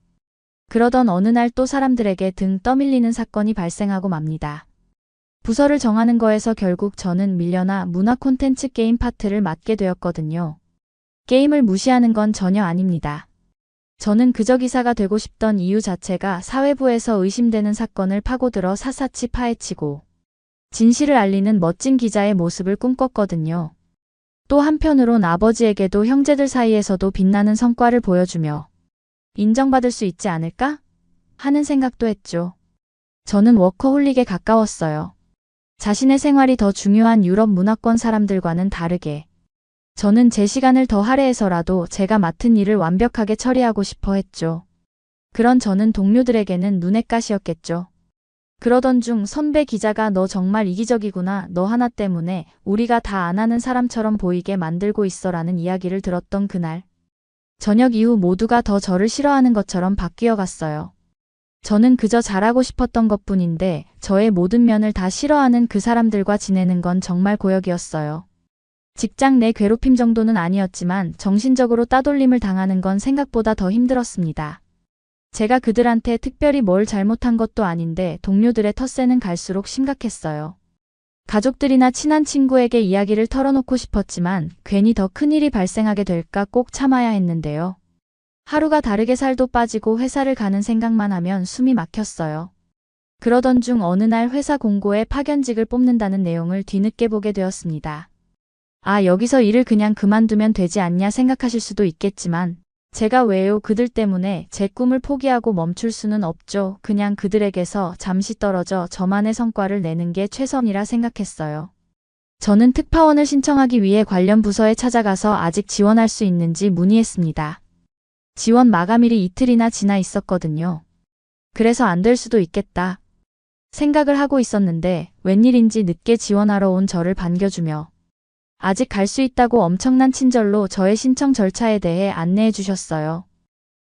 그러던 어느 날 또 사람들에게 등 떠밀리는 사건이 발생하고 맙니다. 부서를 정하는 거에서 결국 저는 밀려나 문화 콘텐츠 게임 파트를 맡게 되었거든요. 게임을 무시하는 건 전혀 아닙니다. 저는 그저 기사가 되고 싶던 이유 자체가 사회부에서 의심되는 사건을 파고들어 샅샅이 파헤치고 진실을 알리는 멋진 기자의 모습을 꿈꿨거든요. 또 한편으론 아버지에게도 형제들 사이에서도 빛나는 성과를 보여주며 인정받을 수 있지 않을까? 하는 생각도 했죠. 저는 워커홀릭에 가까웠어요. 자신의 생활이 더 중요한 유럽 문화권 사람들과는 다르게 저는 제 시간을 더 할애해서라도 제가 맡은 일을 완벽하게 처리하고 싶어 했죠. 그런 저는 동료들에게는 눈엣 가시였겠죠. 그러던 중 선배 기자가 너 정말 이기적이구나. 너 하나 때문에 우리가 다 안 하는 사람처럼 보이게 만들고 있어라는 이야기를 들었던 그날. 저녁 이후 모두가 더 저를 싫어하는 것처럼 바뀌어 갔어요. 저는 그저 잘하고 싶었던 것뿐인데 저의 모든 면을 다 싫어하는 그 사람들과 지내는 건 정말 고역이었어요. 직장 내 괴롭힘 정도는 아니었지만 정신적으로 따돌림을 당하는 건 생각보다 더 힘들었습니다. 제가 그들한테 특별히 뭘 잘못한 것도 아닌데 동료들의 텃세는 갈수록 심각했어요. 가족들이나 친한 친구에게 이야기를 털어놓고 싶었지만 괜히 더 큰일이 발생하게 될까 꼭 참아야 했는데요. 하루가 다르게 살도 빠지고 회사를 가는 생각만 하면 숨이 막혔어요. 그러던 중 어느 날 회사 공고에 파견직을 뽑는다는 내용을 뒤늦게 보게 되었습니다. 아, 여기서 일을 그냥 그만두면 되지 않냐 생각하실 수도 있겠지만 제가 왜요? 그들 때문에 제 꿈을 포기하고 멈출 수는 없죠. 그냥 그들에게서 잠시 떨어져 저만의 성과를 내는 게 최선이라 생각했어요. 저는 특파원을 신청하기 위해 관련 부서에 찾아가서 아직 지원할 수 있는지 문의했습니다. 지원 마감일이 이틀이나 지나 있었거든요. 그래서 안 될 수도 있겠다 생각을 하고 있었는데 웬일인지 늦게 지원하러 온 저를 반겨주며 아직 갈 수 있다고 엄청난 친절로 저의 신청 절차에 대해 안내해 주셨어요.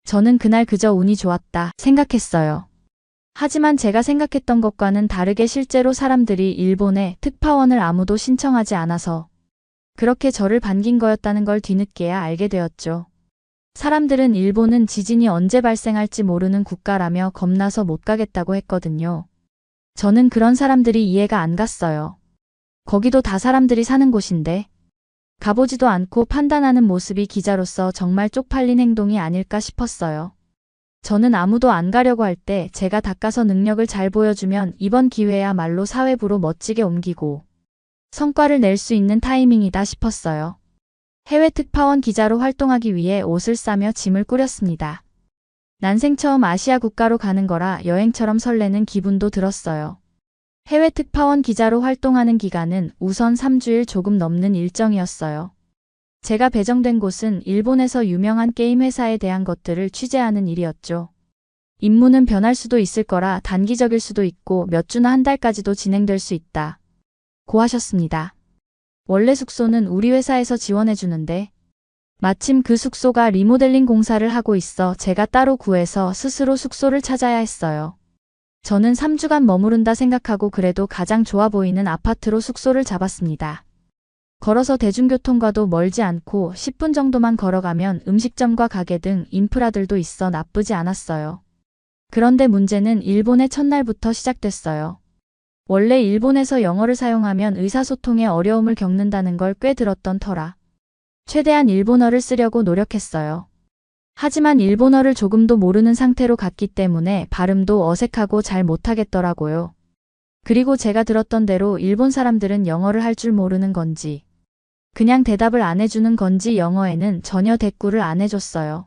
저는 그날 그저 운이 좋았다 생각했어요. 하지만 제가 생각했던 것과는 다르게 실제로 사람들이 일본에 특파원을 아무도 신청하지 않아서 그렇게 저를 반긴 거였다는 걸 뒤늦게야 알게 되었죠. 사람들은 일본은 지진이 언제 발생할지 모르는 국가라며 겁나서 못 가겠다고 했거든요. 저는 그런 사람들이 이해가 안 갔어요. 거기도 다 사람들이 사는 곳인데 가보지도 않고 판단하는 모습이 기자로서 정말 쪽팔린 행동이 아닐까 싶었어요. 저는 아무도 안 가려고 할 때 제가 닦아서 능력을 잘 보여주면 이번 기회야말로 사회부로 멋지게 옮기고 성과를 낼 수 있는 타이밍이다 싶었어요. 해외 특파원 기자로 활동하기 위해 옷을 싸며 짐을 꾸렸습니다. 난생 처음 아시아 국가로 가는 거라 여행처럼 설레는 기분도 들었어요. 해외 특파원 기자로 활동하는 기간은 우선 3주일 조금 넘는 일정이었어요. 제가 배정된 곳은 일본에서 유명한 게임 회사에 대한 것들을 취재하는 일이었죠. 임무는 변할 수도 있을 거라 단기적일 수도 있고 몇 주나 한 달까지도 진행될 수 있다 고 하셨습니다. 원래 숙소는 우리 회사에서 지원해 주는데 마침 그 숙소가 리모델링 공사를 하고 있어 제가 따로 구해서 스스로 숙소를 찾아야 했어요. 저는 3주간 머무른다 생각하고 그래도 가장 좋아 보이는 아파트로 숙소를 잡았습니다. 걸어서 대중교통과도 멀지 않고 10분 정도만 걸어가면 음식점과 가게 등 인프라들도 있어 나쁘지 않았어요. 그런데 문제는 일본의 첫날부터 시작됐어요. 원래 일본에서 영어를 사용하면 의사소통에 어려움을 겪는다는 걸 꽤 들었던 터라 최대한 일본어를 쓰려고 노력했어요. 하지만 일본어를 조금도 모르는 상태로 갔기 때문에 발음도 어색하고 잘 못하겠더라고요. 그리고 제가 들었던 대로 일본 사람들은 영어를 할 줄 모르는 건지 그냥 대답을 안 해주는 건지 영어에는 전혀 대꾸를 안 해줬어요.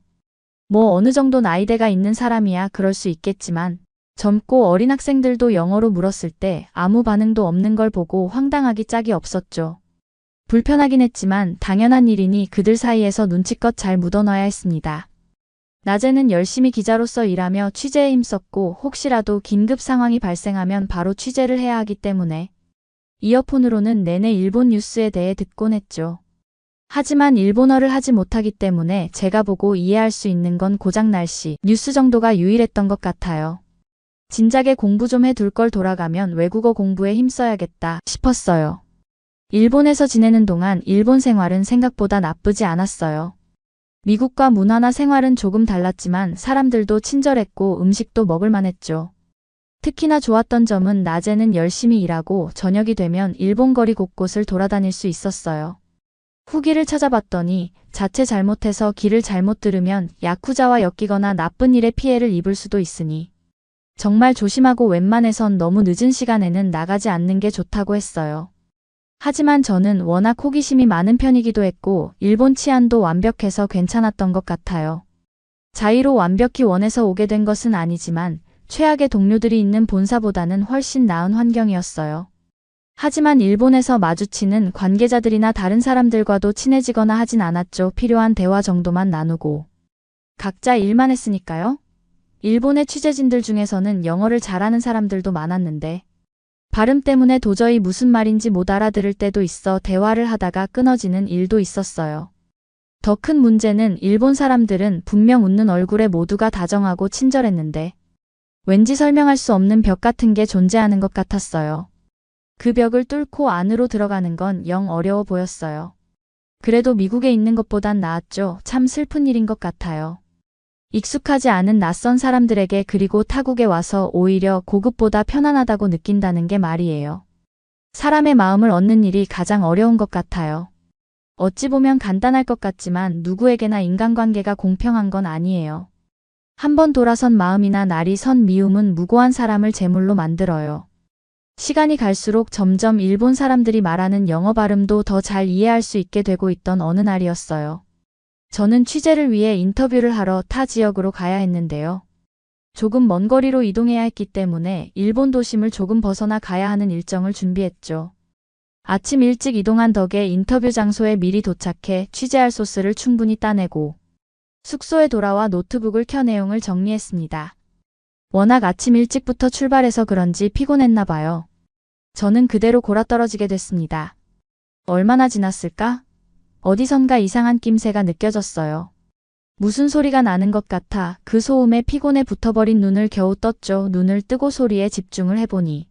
뭐 어느 정도 나이대가 있는 사람이야 그럴 수 있겠지만 젊고 어린 학생들도 영어로 물었을 때 아무 반응도 없는 걸 보고 황당하기 짝이 없었죠. 불편하긴 했지만 당연한 일이니 그들 사이에서 눈치껏 잘 묻어놔야 했습니다. 낮에는 열심히 기자로서 일하며 취재에 힘썼고 혹시라도 긴급 상황이 발생하면 바로 취재를 해야 하기 때문에 이어폰으로는 내내 일본 뉴스에 대해 듣곤 했죠. 하지만 일본어를 하지 못하기 때문에 제가 보고 이해할 수 있는 건 고작 날씨, 뉴스 정도가 유일했던 것 같아요. 진작에 공부 좀 해둘 걸 돌아가면 외국어 공부에 힘써야겠다 싶었어요. 일본에서 지내는 동안 일본 생활은 생각보다 나쁘지 않았어요. 미국과 문화나 생활은 조금 달랐지만 사람들도 친절했고 음식도 먹을만했죠. 특히나 좋았던 점은 낮에는 열심히 일하고 저녁이 되면 일본 거리 곳곳을 돌아다닐 수 있었어요. 후기를 찾아봤더니 자칫 잘못해서 길을 잘못 들으면 야쿠자와 엮이거나 나쁜 일에 피해를 입을 수도 있으니 정말 조심하고 웬만해선 너무 늦은 시간에는 나가지 않는 게 좋다고 했어요. 하지만 저는 워낙 호기심이 많은 편이기도 했고 일본 치안도 완벽해서 괜찮았던 것 같아요. 자의로 완벽히 원해서 오게 된 것은 아니지만 최악의 동료들이 있는 본사보다는 훨씬 나은 환경이었어요. 하지만 일본에서 마주치는 관계자들이나 다른 사람들과도 친해지거나 하진 않았죠. 필요한 대화 정도만 나누고. 각자 일만 했으니까요. 일본의 취재진들 중에서는 영어를 잘하는 사람들도 많았는데 발음 때문에 도저히 무슨 말인지 못 알아들을 때도 있어 대화를 하다가 끊어지는 일도 있었어요. 더 큰 문제는 일본 사람들은 분명 웃는 얼굴에 모두가 다정하고 친절했는데 왠지 설명할 수 없는 벽 같은 게 존재하는 것 같았어요. 그 벽을 뚫고 안으로 들어가는 건 영 어려워 보였어요. 그래도 미국에 있는 것보단 나았죠. 참 슬픈 일인 것 같아요. 익숙하지 않은 낯선 사람들에게 그리고 타국에 와서 오히려 고국보다 편안하다고 느낀다는 게 말이에요. 사람의 마음을 얻는 일이 가장 어려운 것 같아요. 어찌 보면 간단할 것 같지만 누구에게나 인간관계가 공평한 건 아니에요. 한번 돌아선 마음이나 날이 선 미움은 무고한 사람을 제물로 만들어요. 시간이 갈수록 점점 일본 사람들이 말하는 영어 발음도 더 잘 이해할 수 있게 되고 있던 어느 날이었어요. 저는 취재를 위해 인터뷰를 하러 타 지역으로 가야 했는데요. 조금 먼 거리로 이동해야 했기 때문에 일본 도심을 조금 벗어나 가야 하는 일정을 준비했죠. 아침 일찍 이동한 덕에 인터뷰 장소에 미리 도착해 취재할 소스를 충분히 따내고 숙소에 돌아와 노트북을 켜 내용을 정리했습니다. 워낙 아침 일찍부터 출발해서 그런지 피곤했나 봐요. 저는 그대로 골아떨어지게 됐습니다. 얼마나 지났을까? 어디선가 이상한 낌새가 느껴졌어요. 무슨 소리가 나는 것 같아 그 소음에 피곤해 붙어버린 눈을 겨우 떴죠. 눈을 뜨고 소리에 집중을 해보니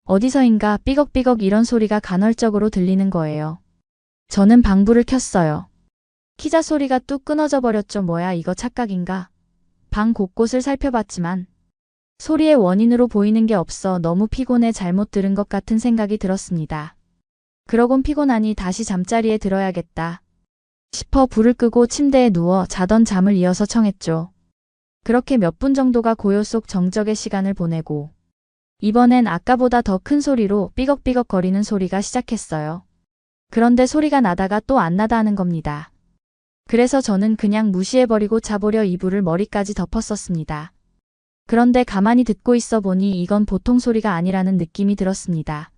어디서인가 삐걱삐걱 이런 소리가 간헐적으로 들리는 거예요. 저는 방불을 켰어요. 키자 소리가 뚝 끊어져 버렸죠. 뭐야 이거 착각인가? 방 곳곳을 살펴봤지만 소리의 원인으로 보이는 게 없어 너무 피곤해 잘못 들은 것 같은 생각이 들었습니다. 그러곤 피곤하니 다시 잠자리에 들어야겠다 싶어 불을 끄고 침대에 누워 자던 잠을 이어서 청했죠. 그렇게 몇 분 정도가 고요 속 정적의 시간을 보내고 이번엔 아까보다 더 큰 소리로 삐걱삐걱 거리는 소리가 시작했어요. 그런데 소리가 나다가 또 안 나다 하는 겁니다. 그래서 저는 그냥 무시해버리고 자보려 이불을 머리까지 덮었었습니다. 그런데 가만히 듣고 있어 보니 이건 보통 소리가 아니라는 느낌이 들었습니다.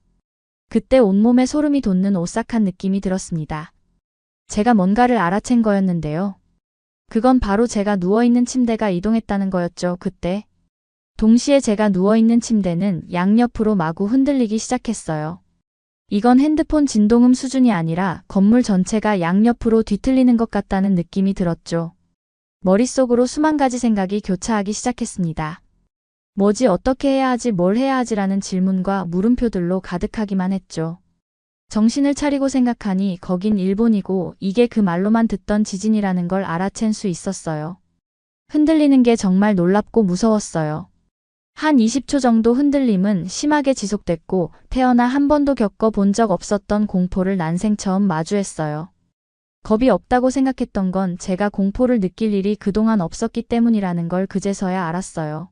그때 온몸에 소름이 돋는 오싹한 느낌이 들었습니다. 제가 뭔가를 알아챈 거였는데요. 그건 바로 제가 누워있는 침대가 이동했다는 거였죠. 그때 동시에 제가 누워있는 침대는 양옆으로 마구 흔들리기 시작했어요. 이건 핸드폰 진동음 수준이 아니라 건물 전체가 양옆으로 뒤틀리는 것 같다는 느낌이 들었죠. 머릿속으로 수만 가지 생각이 교차하기 시작했습니다. 뭐지 어떻게 해야 하지 뭘 해야 하지라는 질문과 물음표들로 가득하기만 했죠. 정신을 차리고 생각하니 거긴 일본이고 이게 그 말로만 듣던 지진이라는 걸 알아챈 수 있었어요. 흔들리는 게 정말 놀랍고 무서웠어요. 한 20초 정도 흔들림은 심하게 지속됐고 태어나 한 번도 겪어본 적 없었던 공포를 난생 처음 마주했어요. 겁이 없다고 생각했던 건 제가 공포를 느낄 일이 그동안 없었기 때문이라는 걸 그제서야 알았어요.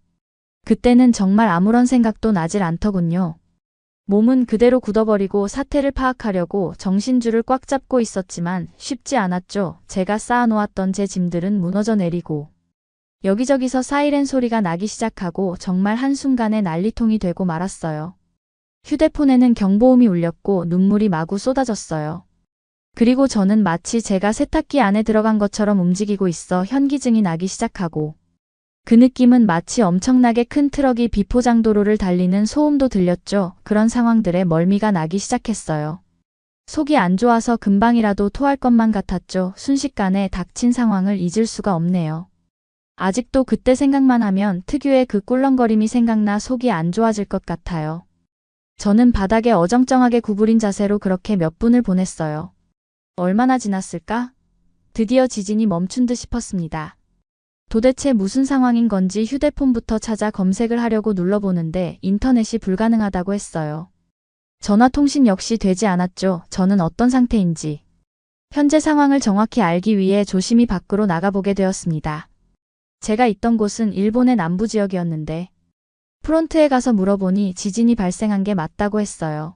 그때는 정말 아무런 생각도 나질 않더군요. 몸은 그대로 굳어버리고 사태를 파악하려고 정신줄을 꽉 잡고 있었지만 쉽지 않았죠. 제가 쌓아놓았던 제 짐들은 무너져 내리고 여기저기서 사이렌 소리가 나기 시작하고 정말 한순간에 난리통이 되고 말았어요. 휴대폰에는 경보음이 울렸고 눈물이 마구 쏟아졌어요. 그리고 저는 마치 제가 세탁기 안에 들어간 것처럼 움직이고 있어 현기증이 나기 시작하고 그 느낌은 마치 엄청나게 큰 트럭이 비포장도로를 달리는 소음도 들렸죠. 그런 상황들에 멀미가 나기 시작했어요. 속이 안 좋아서 금방이라도 토할 것만 같았죠. 순식간에 닥친 상황을 잊을 수가 없네요. 아직도 그때 생각만 하면 특유의 그 꿀렁거림이 생각나 속이 안 좋아질 것 같아요. 저는 바닥에 어정쩡하게 구부린 자세로 그렇게 몇 분을 보냈어요. 얼마나 지났을까? 드디어 지진이 멈춘 듯 싶었습니다. 도대체 무슨 상황인 건지 휴대폰부터 찾아 검색을 하려고 눌러보는데 인터넷이 불가능하다고 했어요. 전화통신 역시 되지 않았죠. 저는 어떤 상태인지. 현재 상황을 정확히 알기 위해 조심히 밖으로 나가보게 되었습니다. 제가 있던 곳은 일본의 남부 지역이었는데 프론트에 가서 물어보니 지진이 발생한 게 맞다고 했어요.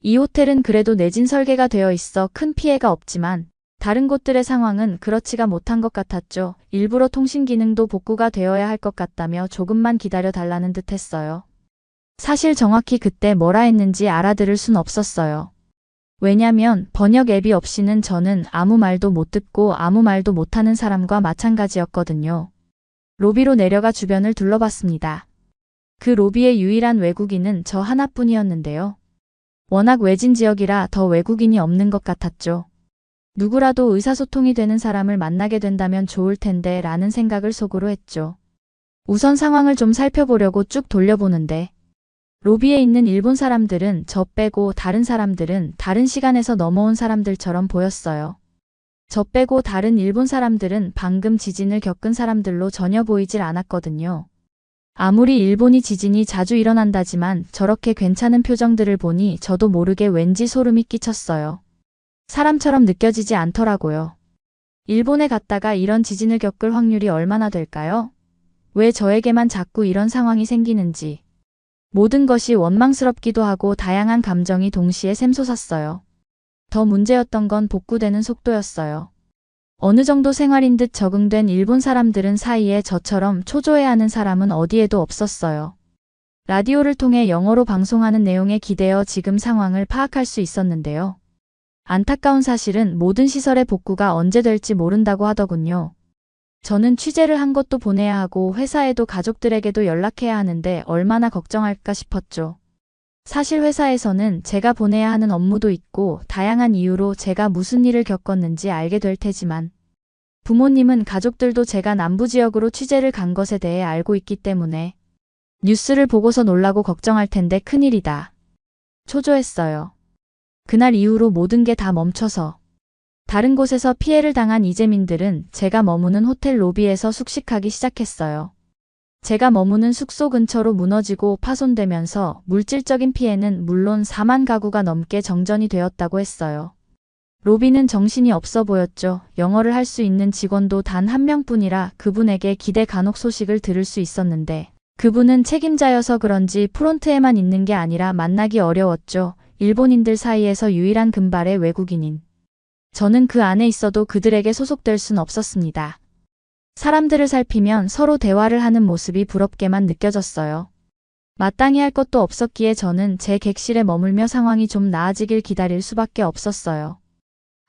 이 호텔은 그래도 내진 설계가 되어 있어 큰 피해가 없지만 다른 곳들의 상황은 그렇지가 못한 것 같았죠. 일부러 통신 기능도 복구가 되어야 할 것 같다며 조금만 기다려 달라는 듯 했어요. 사실 정확히 그때 뭐라 했는지 알아들을 순 없었어요. 왜냐면 번역 앱이 없이는 저는 아무 말도 못 듣고 아무 말도 못하는 사람과 마찬가지였거든요. 로비로 내려가 주변을 둘러봤습니다. 그 로비의 유일한 외국인은 저 하나뿐이었는데요. 워낙 외진 지역이라 더 외국인이 없는 것 같았죠. 누구라도 의사소통이 되는 사람을 만나게 된다면 좋을 텐데 라는 생각을 속으로 했죠. 우선 상황을 좀 살펴보려고 쭉 돌려보는데 로비에 있는 일본 사람들은 저 빼고 다른 사람들은 다른 시간에서 넘어온 사람들처럼 보였어요. 저 빼고 다른 일본 사람들은 방금 지진을 겪은 사람들로 전혀 보이질 않았거든요. 아무리 일본이 지진이 자주 일어난다지만 저렇게 괜찮은 표정들을 보니 저도 모르게 왠지 소름이 끼쳤어요. 사람처럼 느껴지지 않더라고요. 일본에 갔다가 이런 지진을 겪을 확률이 얼마나 될까요? 왜 저에게만 자꾸 이런 상황이 생기는지. 모든 것이 원망스럽기도 하고 다양한 감정이 동시에 샘솟았어요. 더 문제였던 건 복구되는 속도였어요. 어느 정도 생활인 듯 적응된 일본 사람들은 사이에 저처럼 초조해하는 사람은 어디에도 없었어요. 라디오를 통해 영어로 방송하는 내용에 기대어 지금 상황을 파악할 수 있었는데요. 안타까운 사실은 모든 시설의 복구가 언제 될지 모른다고 하더군요. 저는 취재를 한 것도 보내야 하고 회사에도 가족들에게도 연락해야 하는데 얼마나 걱정할까 싶었죠. 사실 회사에서는 제가 보내야 하는 업무도 있고 다양한 이유로 제가 무슨 일을 겪었는지 알게 될 테지만 부모님은 가족들도 제가 남부지역으로 취재를 간 것에 대해 알고 있기 때문에 뉴스를 보고서 놀라고 걱정할 텐데 큰일이다. 초조했어요. 그날 이후로 모든 게 다 멈춰서 다른 곳에서 피해를 당한 이재민들은 제가 머무는 호텔 로비에서 숙식하기 시작했어요. 제가 머무는 숙소 근처로 무너지고 파손되면서 물질적인 피해는 물론 4만 가구가 넘게 정전이 되었다고 했어요. 로비는 정신이 없어 보였죠. 영어를 할 수 있는 직원도 단 한 명뿐이라 그분에게 기대 간혹 소식을 들을 수 있었는데 그분은 책임자여서 그런지 프론트에만 있는 게 아니라 만나기 어려웠죠. 일본인들 사이에서 유일한 금발의 외국인인. 저는 그 안에 있어도 그들에게 소속될 순 없었습니다. 사람들을 살피면 서로 대화를 하는 모습이 부럽게만 느껴졌어요. 마땅히 할 것도 없었기에 저는 제 객실에 머물며 상황이 좀 나아지길 기다릴 수밖에 없었어요.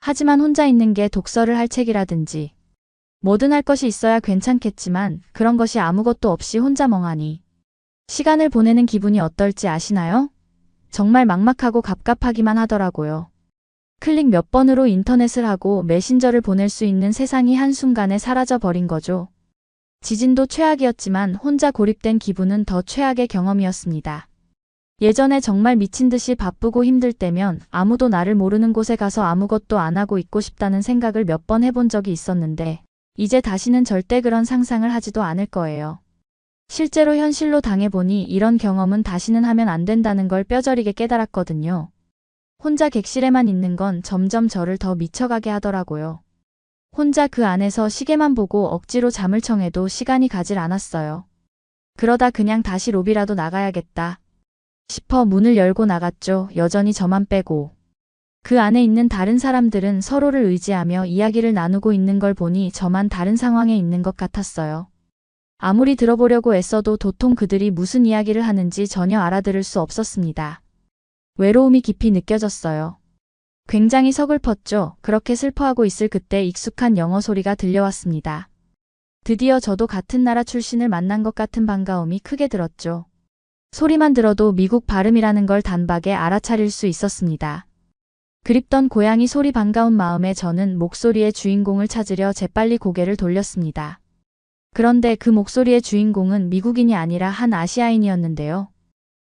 하지만 혼자 있는 게 독서를 할 책이라든지 뭐든 할 것이 있어야 괜찮겠지만 그런 것이 아무것도 없이 혼자 멍하니 시간을 보내는 기분이 어떨지 아시나요? 정말 막막하고 갑갑하기만 하더라고요. 클릭 몇 번으로 인터넷을 하고 메신저를 보낼 수 있는 세상이 한순간에 사라져 버린 거죠. 지진도 최악이었지만 혼자 고립된 기분은 더 최악의 경험이었습니다. 예전에 정말 미친 듯이 바쁘고 힘들 때면 아무도 나를 모르는 곳에 가서 아무것도 안 하고 있고 싶다는 생각을 몇 번 해본 적이 있었는데 이제 다시는 절대 그런 상상을 하지도 않을 거예요. 실제로 현실로 당해보니 이런 경험은 다시는 하면 안 된다는 걸 뼈저리게 깨달았거든요. 혼자 객실에만 있는 건 점점 저를 더 미쳐가게 하더라고요. 혼자 그 안에서 시계만 보고 억지로 잠을 청해도 시간이 가질 않았어요. 그러다 그냥 다시 로비라도 나가야겠다 싶어 문을 열고 나갔죠. 여전히 저만 빼고. 그 안에 있는 다른 사람들은 서로를 의지하며 이야기를 나누고 있는 걸 보니 저만 다른 상황에 있는 것 같았어요. 아무리 들어보려고 애써도 도통 그들이 무슨 이야기를 하는지 전혀 알아들을 수 없었습니다. 외로움이 깊이 느껴졌어요. 굉장히 서글펐죠. 그렇게 슬퍼하고 있을 그때 익숙한 영어 소리가 들려왔습니다. 드디어 저도 같은 나라 출신을 만난 것 같은 반가움이 크게 들었죠. 소리만 들어도 미국 발음이라는 걸 단박에 알아차릴 수 있었습니다. 그립던 고향이 소리 반가운 마음에 저는 목소리의 주인공을 찾으려 재빨리 고개를 돌렸습니다. 그런데 그 목소리의 주인공은 미국인이 아니라 한 아시아인이었는데요.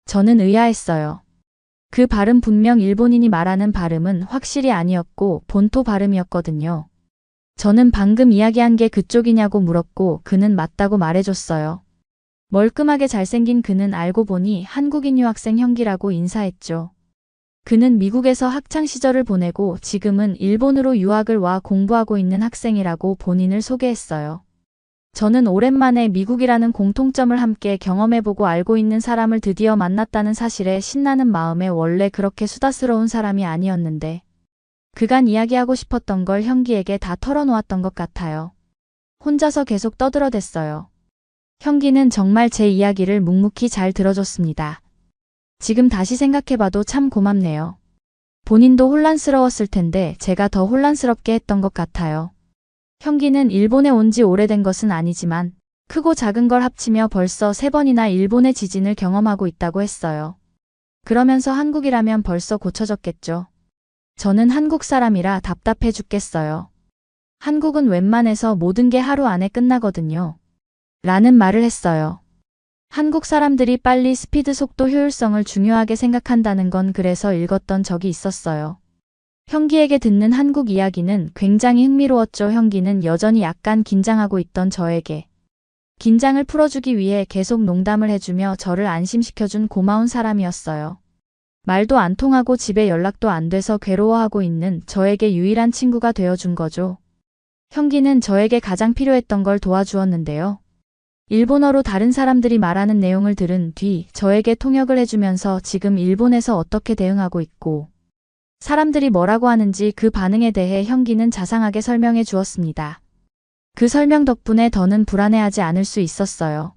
저는 의아했어요. 그 발음 분명 일본인이 말하는 발음은 확실히 아니었고 본토 발음이었거든요. 저는 방금 이야기한 게 그쪽이냐고 물었고 그는 맞다고 말해줬어요. 멀끔하게 잘생긴 그는 알고 보니 한국인 유학생 형기라고 인사했죠. 그는 미국에서 학창 시절을 보내고 지금은 일본으로 유학을 와 공부하고 있는 학생이라고 본인을 소개했어요. 저는 오랜만에 미국이라는 공통점을 함께 경험해보고 알고 있는 사람을 드디어 만났다는 사실에 신나는 마음에 원래 그렇게 수다스러운 사람이 아니었는데 그간 이야기하고 싶었던 걸 형기에게 다 털어놓았던 것 같아요. 혼자서 계속 떠들어댔어요. 형기는 정말 제 이야기를 묵묵히 잘 들어줬습니다. 지금 다시 생각해봐도 참 고맙네요. 본인도 혼란스러웠을 텐데 제가 더 혼란스럽게 했던 것 같아요. 형기는 일본에 온 지 오래된 것은 아니지만 크고 작은 걸 합치며 벌써 3번이나 일본의 지진을 경험하고 있다고 했어요. 그러면서 한국이라면 벌써 고쳐졌겠죠. 저는 한국 사람이라 답답해 죽겠어요. 한국은 웬만해서 모든 게 하루 안에 끝나거든요. 라는 말을 했어요. 한국 사람들이 빨리 스피드 속도 효율성을 중요하게 생각한다는 건 그래서 읽었던 적이 있었어요. 형기에게 듣는 한국 이야기는 굉장히 흥미로웠죠. 형기는 여전히 약간 긴장하고 있던 저에게 긴장을 풀어주기 위해 계속 농담을 해주며 저를 안심시켜준 고마운 사람이었어요. 말도 안 통하고 집에 연락도 안 돼서 괴로워하고 있는 저에게 유일한 친구가 되어준 거죠. 형기는 저에게 가장 필요했던 걸 도와주었는데요. 일본어로 다른 사람들이 말하는 내용을 들은 뒤 저에게 통역을 해주면서 지금 일본에서 어떻게 대응하고 있고 사람들이 뭐라고 하는지 그 반응에 대해 형기는 자상하게 설명해 주었습니다. 그 설명 덕분에 더는 불안해하지 않을 수 있었어요.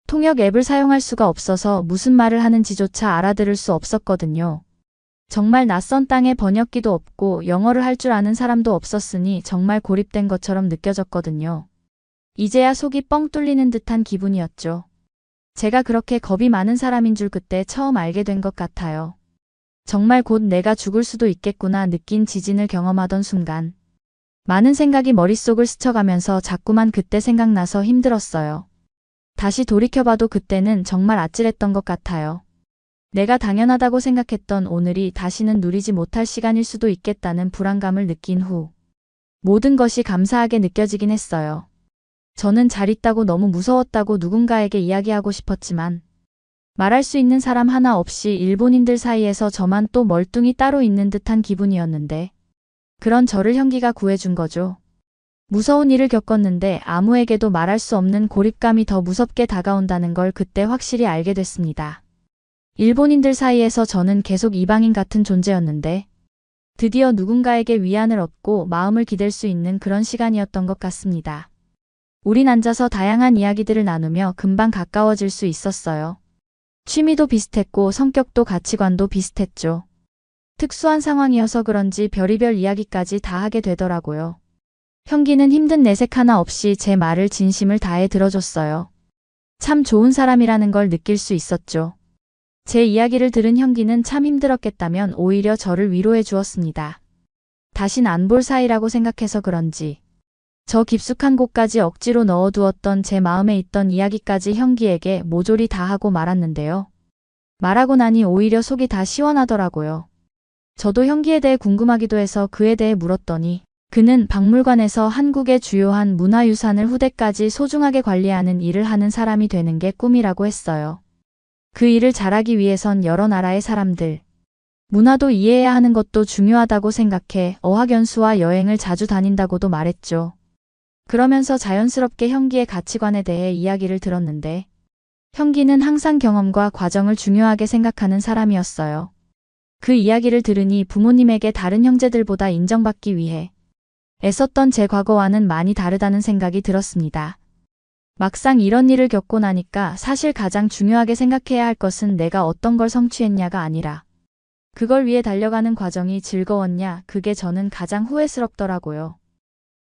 통역 앱을 사용할 수가 없어서 무슨 말을 하는지조차 알아들을 수 없었거든요. 정말 낯선 땅에 번역기도 없고 영어를 할 줄 아는 사람도 없었으니 정말 고립된 것처럼 느껴졌거든요. 이제야 속이 뻥 뚫리는 듯한 기분이었죠. 제가 그렇게 겁이 많은 사람인 줄 그때 처음 알게 된 것 같아요. 정말 곧 내가 죽을 수도 있겠구나 느낀 지진을 경험하던 순간 많은 생각이 머릿속을 스쳐가면서 자꾸만 그때 생각나서 힘들었어요. 다시 돌이켜봐도 그때는 정말 아찔했던 것 같아요. 내가 당연하다고 생각했던 오늘이 다시는 누리지 못할 시간일 수도 있겠다는 불안감을 느낀 후 모든 것이 감사하게 느껴지긴 했어요. 저는 잘 있다고 너무 무서웠다고 누군가에게 이야기하고 싶었지만 말할 수 있는 사람 하나 없이 일본인들 사이에서 저만 또 멀뚱히 따로 있는 듯한 기분이었는데 그런 저를 형기가 구해준 거죠. 무서운 일을 겪었는데 아무에게도 말할 수 없는 고립감이 더 무섭게 다가온다는 걸 그때 확실히 알게 됐습니다. 일본인들 사이에서 저는 계속 이방인 같은 존재였는데 드디어 누군가에게 위안을 얻고 마음을 기댈 수 있는 그런 시간이었던 것 같습니다. 우린 앉아서 다양한 이야기들을 나누며 금방 가까워질 수 있었어요. 취미도 비슷했고 성격도 가치관도 비슷했죠. 특수한 상황이어서 그런지 별의별 이야기까지 다 하게 되더라고요. 형기는 힘든 내색 하나 없이 제 말을 진심을 다해 들어줬어요. 참 좋은 사람이라는 걸 느낄 수 있었죠. 제 이야기를 들은 형기는 참 힘들었겠다면 오히려 저를 위로해 주었습니다. 다신 안 볼 사이라고 생각해서 그런지 저 깊숙한 곳까지 억지로 넣어두었던 제 마음에 있던 이야기까지 형기에게 모조리 다 하고 말았는데요. 말하고 나니 오히려 속이 다 시원하더라고요. 저도 형기에 대해 궁금하기도 해서 그에 대해 물었더니 그는 박물관에서 한국의 주요한 문화유산을 후대까지 소중하게 관리하는 일을 하는 사람이 되는 게 꿈이라고 했어요. 그 일을 잘하기 위해선 여러 나라의 사람들, 문화도 이해해야 하는 것도 중요하다고 생각해 어학연수와 여행을 자주 다닌다고도 말했죠. 그러면서 자연스럽게 형기의 가치관에 대해 이야기를 들었는데 형기는 항상 경험과 과정을 중요하게 생각하는 사람이었어요. 그 이야기를 들으니 부모님에게 다른 형제들보다 인정받기 위해 애썼던 제 과거와는 많이 다르다는 생각이 들었습니다. 막상 이런 일을 겪고 나니까 사실 가장 중요하게 생각해야 할 것은 내가 어떤 걸 성취했냐가 아니라 그걸 위해 달려가는 과정이 즐거웠냐, 그게 저는 가장 후회스럽더라고요.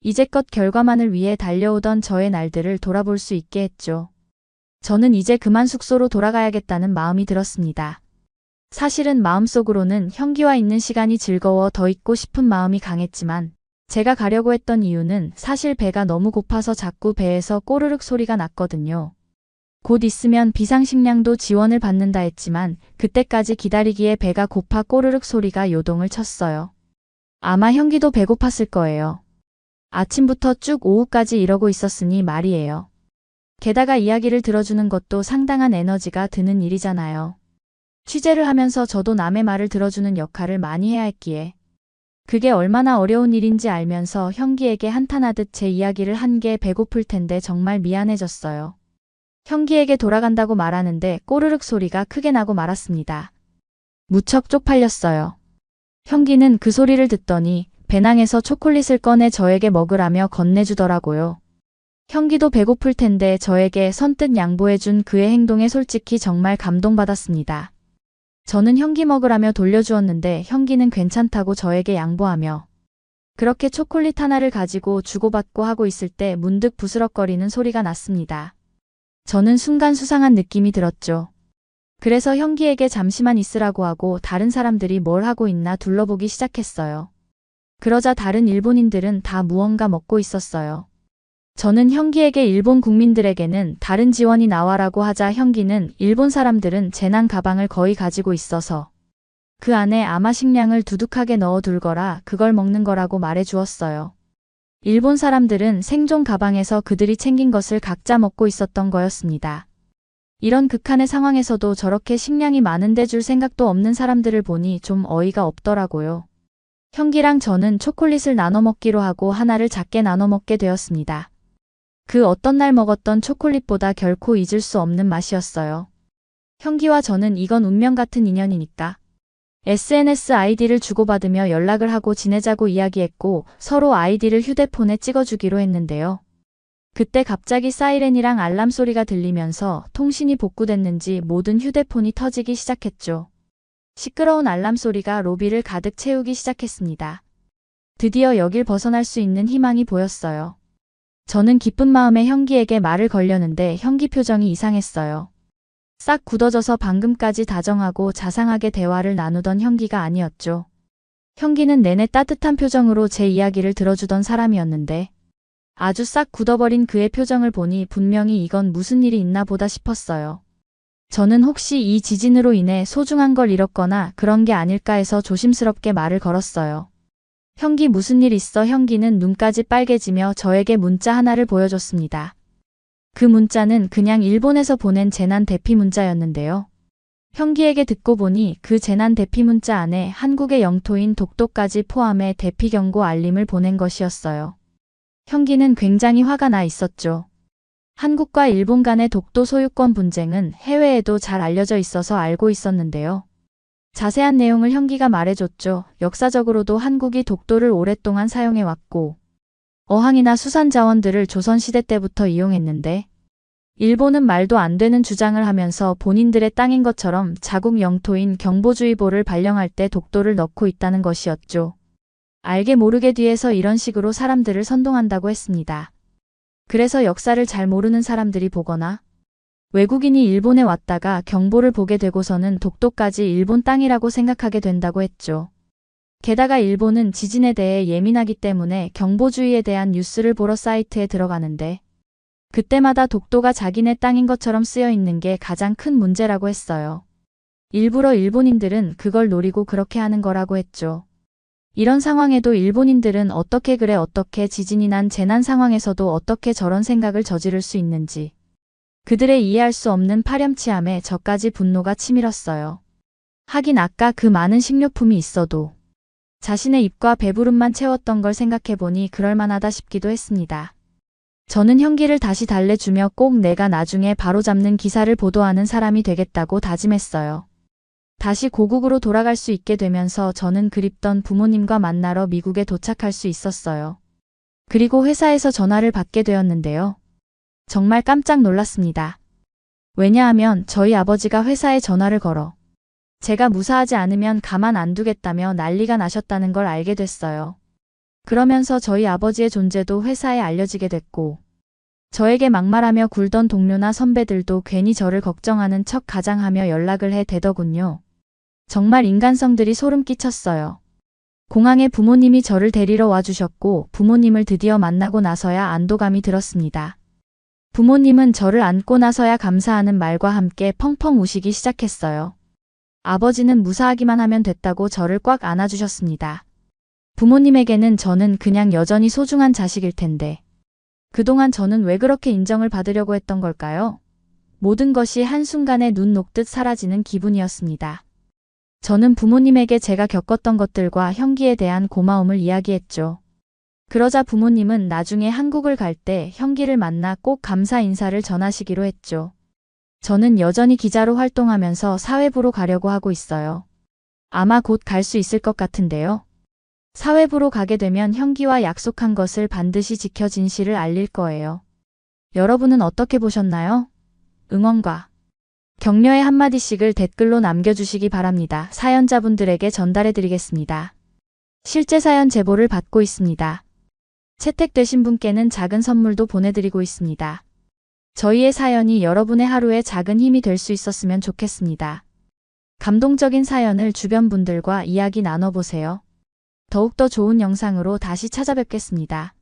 이제껏 결과만을 위해 달려오던 저의 날들을 돌아볼 수 있게 했죠. 저는 이제 그만 숙소로 돌아가야겠다는 마음이 들었습니다. 사실은 마음속으로는 형기와 있는 시간이 즐거워 더 있고 싶은 마음이 강했지만 제가 가려고 했던 이유는 사실 배가 너무 고파서 자꾸 배에서 꼬르륵 소리가 났거든요. 곧 있으면 비상식량도 지원을 받는다 했지만 그때까지 기다리기에 배가 고파 꼬르륵 소리가 요동을 쳤어요. 아마 형기도 배고팠을 거예요. 아침부터 쭉 오후까지 이러고 있었으니 말이에요. 게다가 이야기를 들어주는 것도 상당한 에너지가 드는 일이잖아요. 취재를 하면서 저도 남의 말을 들어주는 역할을 많이 해야 했기에 그게 얼마나 어려운 일인지 알면서 형기에게 한탄하듯 제 이야기를 한 게 배고플 텐데 정말 미안해졌어요. 형기에게 돌아간다고 말하는데 꼬르륵 소리가 크게 나고 말았습니다. 무척 쪽팔렸어요. 형기는 그 소리를 듣더니 배낭에서 초콜릿을 꺼내 저에게 먹으라며 건네주더라고요. 형기도 배고플 텐데 저에게 선뜻 양보해준 그의 행동에 솔직히 정말 감동받았습니다. 저는 현기 먹으라며 돌려주었는데 현기는 괜찮다고 저에게 양보하며 그렇게 초콜릿 하나를 가지고 주고받고 하고 있을 때 문득 부스럭거리는 소리가 났습니다. 저는 순간 수상한 느낌이 들었죠. 그래서 현기에게 잠시만 있으라고 하고 다른 사람들이 뭘 하고 있나 둘러보기 시작했어요. 그러자 다른 일본인들은 다 무언가 먹고 있었어요. 저는 현기에게 일본 국민들에게는 다른 지원이 나와라고 하자 현기는 일본 사람들은 재난 가방을 거의 가지고 있어서 그 안에 아마 식량을 두둑하게 넣어둘 거라 그걸 먹는 거라고 말해 주었어요. 일본 사람들은 생존 가방에서 그들이 챙긴 것을 각자 먹고 있었던 거였습니다. 이런 극한의 상황에서도 저렇게 식량이 많은데 줄 생각도 없는 사람들을 보니 좀 어이가 없더라고요. 현기랑 저는 초콜릿을 나눠 먹기로 하고 하나를 작게 나눠 먹게 되었습니다. 그 어떤 날 먹었던 초콜릿보다 결코 잊을 수 없는 맛이었어요. 현기와 저는 이건 운명 같은 인연이니까 SNS 아이디를 주고받으며 연락을 하고 지내자고 이야기했고 서로 아이디를 휴대폰에 찍어주기로 했는데요. 그때 갑자기 사이렌이랑 알람 소리가 들리면서 통신이 복구됐는지 모든 휴대폰이 터지기 시작했죠. 시끄러운 알람 소리가 로비를 가득 채우기 시작했습니다. 드디어 여길 벗어날 수 있는 희망이 보였어요. 저는 기쁜 마음에 현기에게 말을 걸려는데 현기 표정이 이상했어요. 싹 굳어져서 방금까지 다정하고 자상하게 대화를 나누던 현기가 아니었죠. 현기는 내내 따뜻한 표정으로 제 이야기를 들어주던 사람이었는데 아주 싹 굳어버린 그의 표정을 보니 분명히 이건 무슨 일이 있나 보다 싶었어요. 저는 혹시 이 지진으로 인해 소중한 걸 잃었거나 그런 게 아닐까 해서 조심스럽게 말을 걸었어요. 현기 무슨 일 있어? 현기는 눈까지 빨개지며 저에게 문자 하나를 보여줬습니다. 그 문자는 그냥 일본에서 보낸 재난 대피 문자였는데요. 현기에게 듣고 보니 그 재난 대피 문자 안에 한국의 영토인 독도까지 포함해 대피 경고 알림을 보낸 것이었어요. 현기는 굉장히 화가 나 있었죠. 한국과 일본 간의 독도 소유권 분쟁은 해외에도 잘 알려져 있어서 알고 있었는데요. 자세한 내용을 현기가 말해줬죠. 역사적으로도 한국이 독도를 오랫동안 사용해왔고 어항이나 수산 자원들을 조선시대 때부터 이용했는데 일본은 말도 안 되는 주장을 하면서 본인들의 땅인 것처럼 자국 영토인 경보주의보를 발령할 때 독도를 넣고 있다는 것이었죠. 알게 모르게 뒤에서 이런 식으로 사람들을 선동한다고 했습니다. 그래서 역사를 잘 모르는 사람들이 보거나 외국인이 일본에 왔다가 경보를 보게 되고서는 독도까지 일본 땅이라고 생각하게 된다고 했죠. 게다가 일본은 지진에 대해 예민하기 때문에 경보주의에 대한 뉴스를 보러 사이트에 들어가는데 그때마다 독도가 자기네 땅인 것처럼 쓰여 있는 게 가장 큰 문제라고 했어요. 일부러 일본인들은 그걸 노리고 그렇게 하는 거라고 했죠. 이런 상황에도 일본인들은 어떻게 그래 어떻게 지진이 난 재난 상황에서도 어떻게 저런 생각을 저지를 수 있는지 그들의 이해할 수 없는 파렴치함에 저까지 분노가 치밀었어요. 하긴 아까 그 많은 식료품이 있어도 자신의 입과 배부름만 채웠던 걸 생각해보니 그럴만하다 싶기도 했습니다. 저는 현기를 다시 달래주며 꼭 내가 나중에 바로잡는 기사를 보도하는 사람이 되겠다고 다짐했어요. 다시 고국으로 돌아갈 수 있게 되면서 저는 그립던 부모님과 만나러 미국에 도착할 수 있었어요. 그리고 회사에서 전화를 받게 되었는데요. 정말 깜짝 놀랐습니다. 왜냐하면 저희 아버지가 회사에 전화를 걸어 제가 무사하지 않으면 가만 안 두겠다며 난리가 나셨다는 걸 알게 됐어요. 그러면서 저희 아버지의 존재도 회사에 알려지게 됐고 저에게 막말하며 굴던 동료나 선배들도 괜히 저를 걱정하는 척 가장하며 연락을 해 대더군요. 정말 인간성들이 소름 끼쳤어요. 공항에 부모님이 저를 데리러 와주셨고 부모님을 드디어 만나고 나서야 안도감이 들었습니다. 부모님은 저를 안고 나서야 감사하는 말과 함께 펑펑 우시기 시작했어요. 아버지는 무사하기만 하면 됐다고 저를 꽉 안아주셨습니다. 부모님에게는 저는 그냥 여전히 소중한 자식일 텐데 그동안 저는 왜 그렇게 인정을 받으려고 했던 걸까요? 모든 것이 한순간에 눈 녹듯 사라지는 기분이었습니다. 저는 부모님에게 제가 겪었던 것들과 현기에 대한 고마움을 이야기했죠. 그러자 부모님은 나중에 한국을 갈 때 현기를 만나 꼭 감사 인사를 전하시기로 했죠. 저는 여전히 기자로 활동하면서 사회부로 가려고 하고 있어요. 아마 곧 갈 수 있을 것 같은데요. 사회부로 가게 되면 현기와 약속한 것을 반드시 지켜 진실을 알릴 거예요. 여러분은 어떻게 보셨나요? 응원과 격려의 한마디씩을 댓글로 남겨주시기 바랍니다. 사연자분들에게 전달해드리겠습니다. 실제 사연 제보를 받고 있습니다. 채택되신 분께는 작은 선물도 보내드리고 있습니다. 저희의 사연이 여러분의 하루에 작은 힘이 될 수 있었으면 좋겠습니다. 감동적인 사연을 주변 분들과 이야기 나눠보세요. 더욱더 좋은 영상으로 다시 찾아뵙겠습니다.